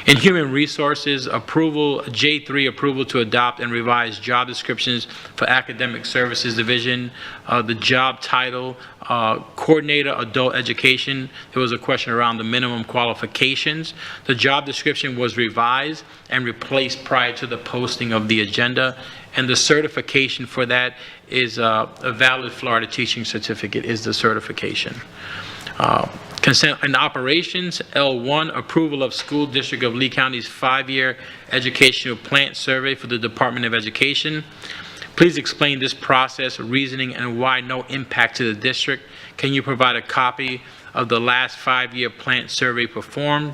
S8: In human resources, approval, J3, approval to adopt and revise job descriptions for academic services division. The job title, coordinator adult education. There was a question around the minimum qualifications. The job description was revised and replaced prior to the posting of the agenda. And the certification for that is a valid Florida teaching certificate is the certification. Consent and operations, L1, approval of School District of Lee County's 5-year educational plant survey for the Department of Education. Please explain this process, reasoning, and why no impact to the district. Can you provide a copy of the last 5-year plant survey performed?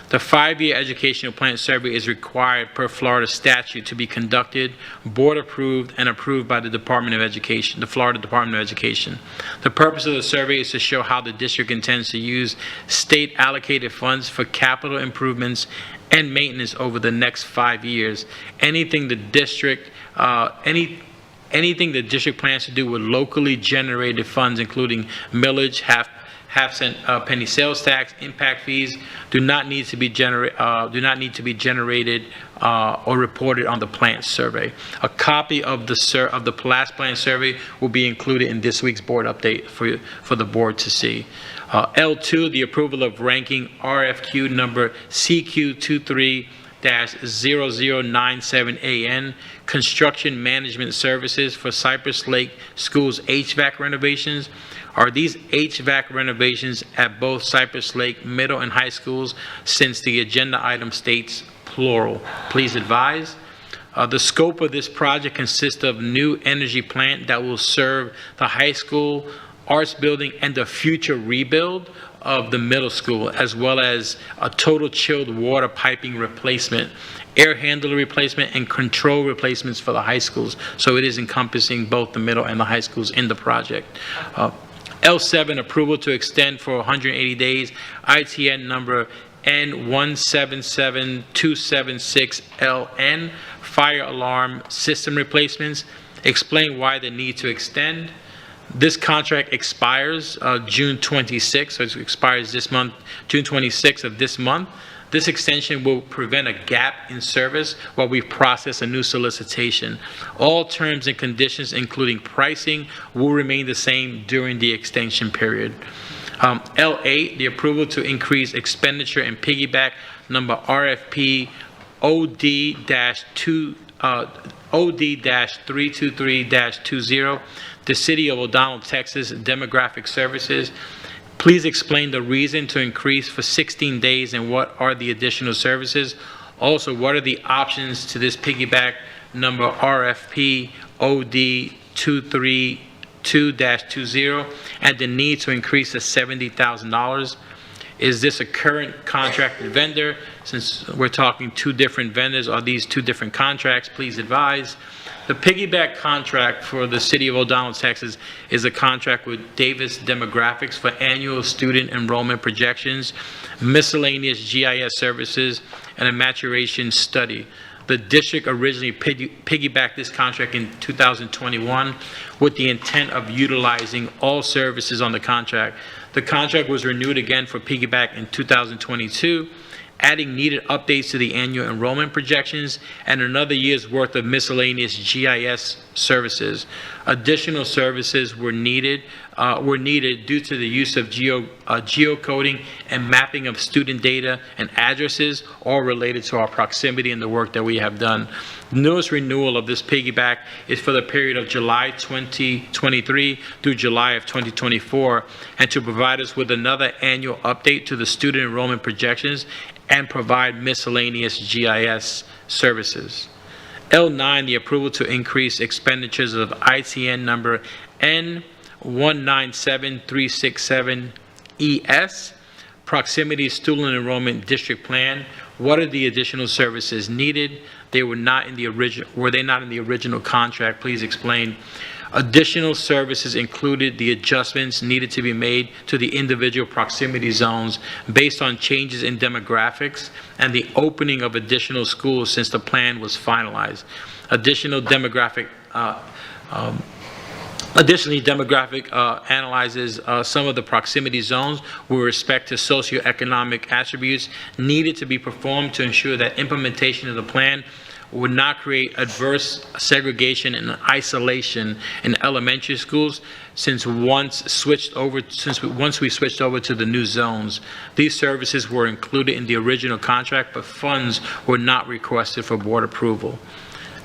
S8: The 5-year educational plant survey is required per Florida statute to be conducted, board approved, and approved by the Department of Education, the Florida Department of Education. The purpose of the survey is to show how the district intends to use state allocated funds for capital improvements and maintenance over the next 5 years. Anything the district plans to do with locally generated funds, including millage, half-cent penny sales tax, impact fees do not need to be generated or reported on the plant survey. A copy of the last plant survey will be included in this week's board update for the board to see. L2, the approval of ranking RFQ number CQ23-0097AN, construction management services for Cypress Lake Schools HVAC renovations. Are these HVAC renovations at both Cypress Lake Middle and High Schools, since the agenda item states plural? Please advise. The scope of this project consists of new energy plant that will serve the high school, arts building, and the future rebuild of the middle school, as well as a total chilled water piping replacement, air handler replacement, and control replacements for the high schools. So it is encompassing both the middle and the high schools in the project. L7, approval to extend for 180 days ITN number N177276LN, fire alarm system replacements. Explain why the need to extend. This contract expires June 26th, so it expires this month, June 26th of this month. This extension will prevent a gap in service while we process a new solicitation. All terms and conditions, including pricing, will remain the same during the extension period. L8, the approval to increase expenditure and piggyback number RFP OD-323-20, the City of O'Donnell, Texas Demographic Services. Please explain the reason to increase for 16 days and what are the additional services. Also, what are the options to this piggyback number RFP OD-232-20 and the need to increase to $70,000? Is this a current contracted vendor? Since we're talking two different vendors, are these two different contracts? Please advise. The piggyback contract for the City of O'Donnell, Texas is a contract with Davis Demographics for annual student enrollment projections, miscellaneous GIS services, and a maturation study. The district originally piggybacked this contract in 2021 with the intent of utilizing all services on the contract. The contract was renewed again for piggyback in 2022, adding needed updates to the annual enrollment projections and another year's worth of miscellaneous GIS services. Additional services were needed due to the use of geocoding and mapping of student data and addresses, all related to our proximity and the work that we have done. The newest renewal of this piggyback is for the period of July 2023 through July of 2024, and to provide us with another annual update to the student enrollment projections and provide miscellaneous GIS services. L9, the approval to increase expenditures of ITN number N197367ES, Proximity Student Enrollment District Plan. What are the additional services needed? Were they not in the original contract? Please explain. Additional services included the adjustments needed to be made to the individual proximity zones based on changes in demographics and the opening of additional schools since the plan was finalized. Additionally, demographic analyzes some of the proximity zones with respect to socioeconomic attributes needed to be performed to ensure that implementation of the plan would not create adverse segregation and isolation in elementary schools once we switched over to the new zones. These services were included in the original contract, but funds were not requested for board approval.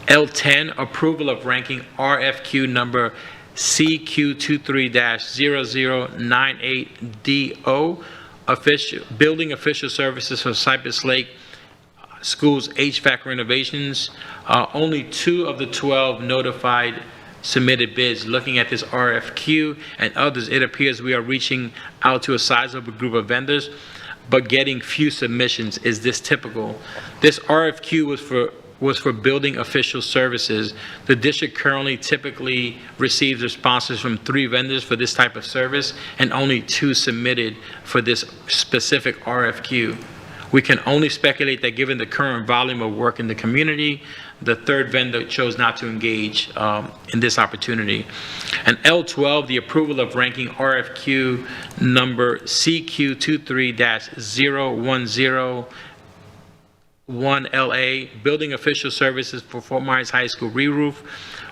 S8: L10, approval of ranking RFQ number CQ23-0098DO, building official services for Cypress Lake Schools HVAC renovations. Only 2 of the 12 notified submitted bids. Looking at this RFQ and others, it appears we are reaching out to a sizable group of vendors, but getting few submissions. Is this typical? This RFQ was for building official services. The district currently typically receives responses from 3 vendors for this type of service, and only 2 submitted for this specific RFQ. We can only speculate that given the current volume of work in the community, the third vendor chose not to engage in this opportunity. And L12, the approval of ranking RFQ number CQ23-0101LA, Building Official Services for Fort Myers High School re-roof.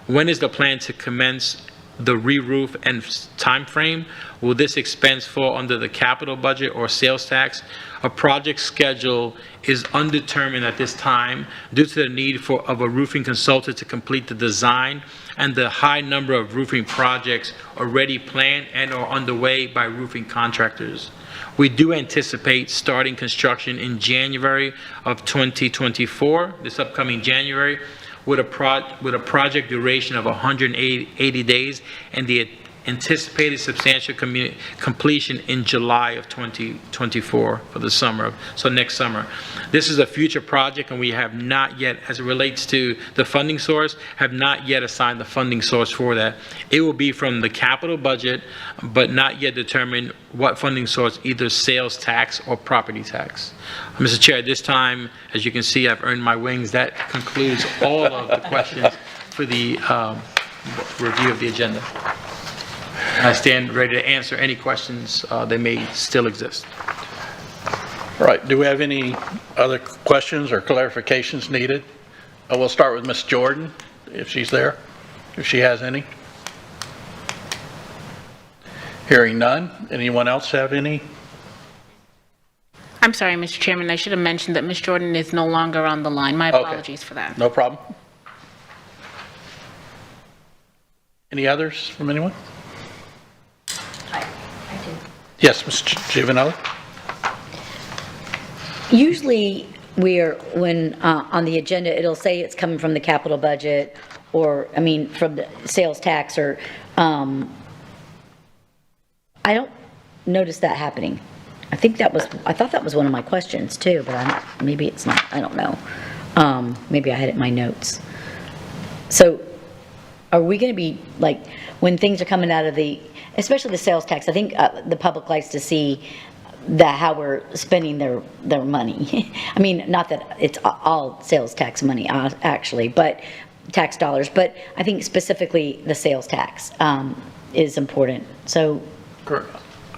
S8: When is the plan to commence the re-roof and time frame? Will this expense fall under the capital budget or sales tax? A project schedule is undetermined at this time due to the need of a roofing consultant to complete the design and the high number of roofing projects already planned and or underway by roofing contractors. We do anticipate starting construction in January of 2024, this upcoming January, with a project duration of 180 days and the anticipated substantial completion in July of 2024 for the summer, so next summer. This is a future project, and we have not yet, as it relates to the funding source, have not yet assigned the funding source for that. It will be from the capital budget, but not yet determined what funding source, either sales tax or property tax. Mr. Chair, at this time, as you can see, I've earned my wings. That concludes all of the questions for the review of the agenda. I stand ready to answer any questions that may still exist.
S1: All right, do we have any other questions or clarifications needed? We'll start with Ms. Jordan, if she's there, if she has any. Hearing none. Anyone else have any?
S7: I'm sorry, Mr. Chairman, I should have mentioned that Ms. Jordan is no longer on the line. My apologies for that.
S1: No problem. Any others from anyone? Yes, Mr. Giovanelli.
S4: Usually when on the agenda, it'll say it's coming from the capital budget or, I mean, from the sales tax or, I don't notice that happening. I thought that was one of my questions too, but maybe it's not, I don't know. Maybe I had it in my notes. So are we going to be like, when things are coming out of especially the sales tax, I think the public likes to see how we're spending their money. I mean, not that it's all sales tax money actually, but tax dollars, but I think specifically the sales tax is important. So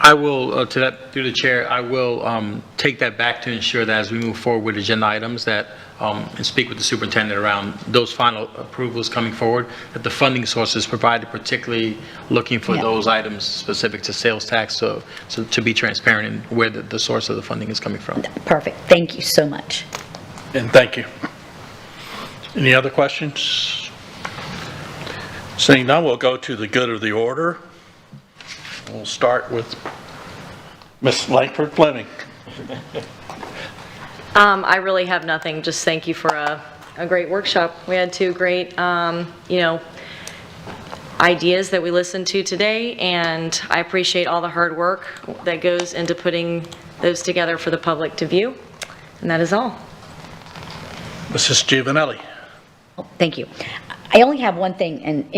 S8: I will, through the chair, I will take that back to ensure that as we move forward with agenda items that, and speak with the superintendent around those final approvals coming forward, that the funding source is provided, particularly looking for those items specific to sales tax, so to be transparent in where the source of the funding is coming from.
S4: Perfect. Thank you so much.
S1: And thank you. Any other questions? Seeing none, we'll go to the good of the order. We'll start with Ms. Langford Fleming.
S6: I really have nothing. Just thank you for a great workshop. We had two great, ideas that we listened to today, and I appreciate all the hard work that goes into putting those together for the public to view. And that is all.
S1: Mrs. Giovanelli.
S4: Thank you. I only have one thing, and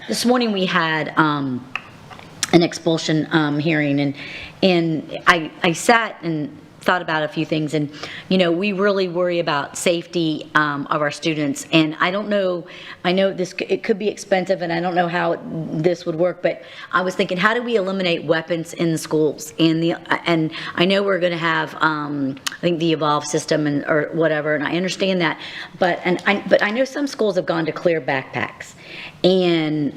S4: this morning we had an expulsion hearing, and I sat and thought about a few things, and we really worry about safety of our students, and I don't know, I know it could be expensive, and I don't know how this would work, but I was thinking, how do we eliminate weapons in schools? And I know we're going to have I think the Evolve system or whatever, and I understand that, but I know some schools have gone to clear backpacks, and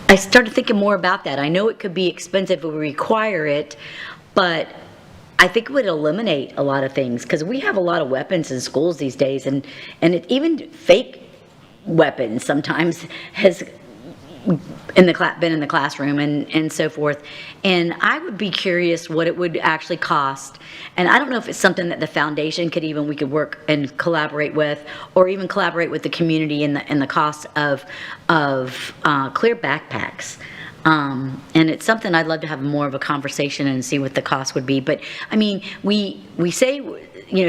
S4: I started thinking more about that. I know it could be expensive if we require it, but I think it would eliminate a lot of things, because we have a lot of weapons in schools these days, and even fake weapons sometimes has been in the classroom and so forth. And I would be curious what it would actually cost. And I don't know if it's something that the foundation we could work and collaborate with, or even collaborate with the community in the cost of clear backpacks. And it's something I'd love to have more of a conversation and see what the cost would be. But I mean, we say,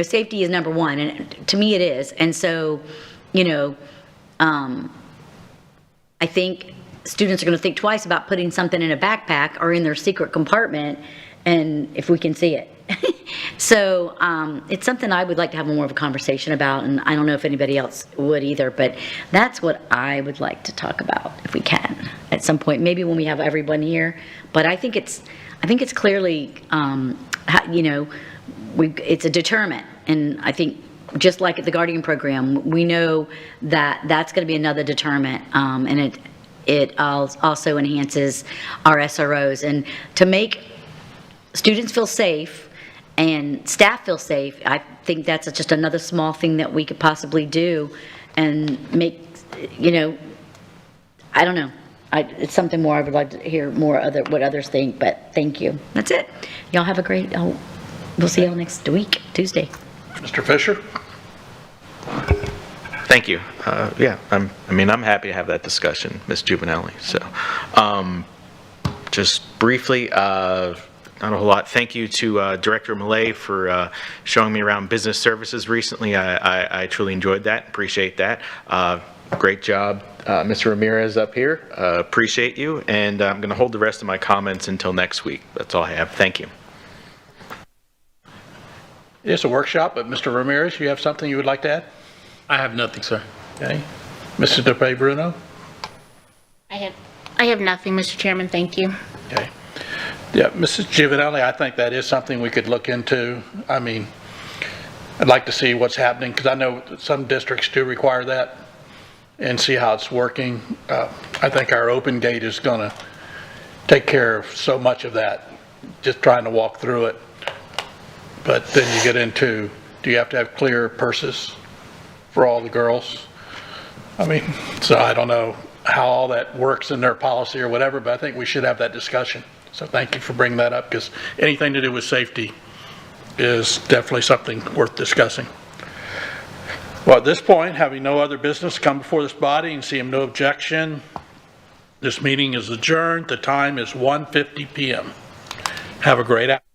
S4: safety is number one, and to me it is. And so, I think students are going to think twice about putting something in a backpack or in their secret compartment and if we can see it. So it's something I would like to have more of a conversation about, and I don't know if anybody else would either, but that's what I would like to talk about, if we can, at some point, maybe when we have everyone here. But I think it's clearly, it's a deterrent, and I think just like at the Guardian program, we know that that's going to be another deterrent, and it also enhances our SROs. And to make students feel safe and staff feel safe, I think that's just another small thing that we could possibly do and make, I don't know. It's something more I would like to hear more what others think, but thank you. That's it. Y'all have a great, we'll see y'all next week, Tuesday.
S1: Mr. Fisher?
S3: Thank you. I'm happy to have that discussion, Ms. Juvenelli. So, just briefly, not a whole lot. Thank you to Director Millay for showing me around business services recently. I truly enjoyed that. Appreciate that. Great job, Mr. Ramirez up here. Appreciate you. And I'm going to hold the rest of my comments until next week. That's all I have. Thank you.
S1: It's a workshop, but Mr. Ramirez, you have something you would like to add?
S8: I have nothing, sir.
S1: Okay. Mrs. DePay Bruno?
S7: I have nothing, Mr. Chairman, thank you.
S1: Okay. Yeah, Mrs. Giovanelli, I think that is something we could look into. I mean, I'd like to see what's happening, because I know some districts do require that, and see how it's working. I think our open gate is going to take care of so much of that, just trying to walk through it. But then you get into, do you have to have clear purses for all the girls? I mean, so I don't know how all that works in their policy or whatever, but I think we should have that discussion. So thank you for bringing that up, because anything to do with safety is definitely something worth discussing. Well, at this point, having no other business come before this body and seeing no objection, this meeting is adjourned. The time is 1:50 p.m. Have a great afternoon.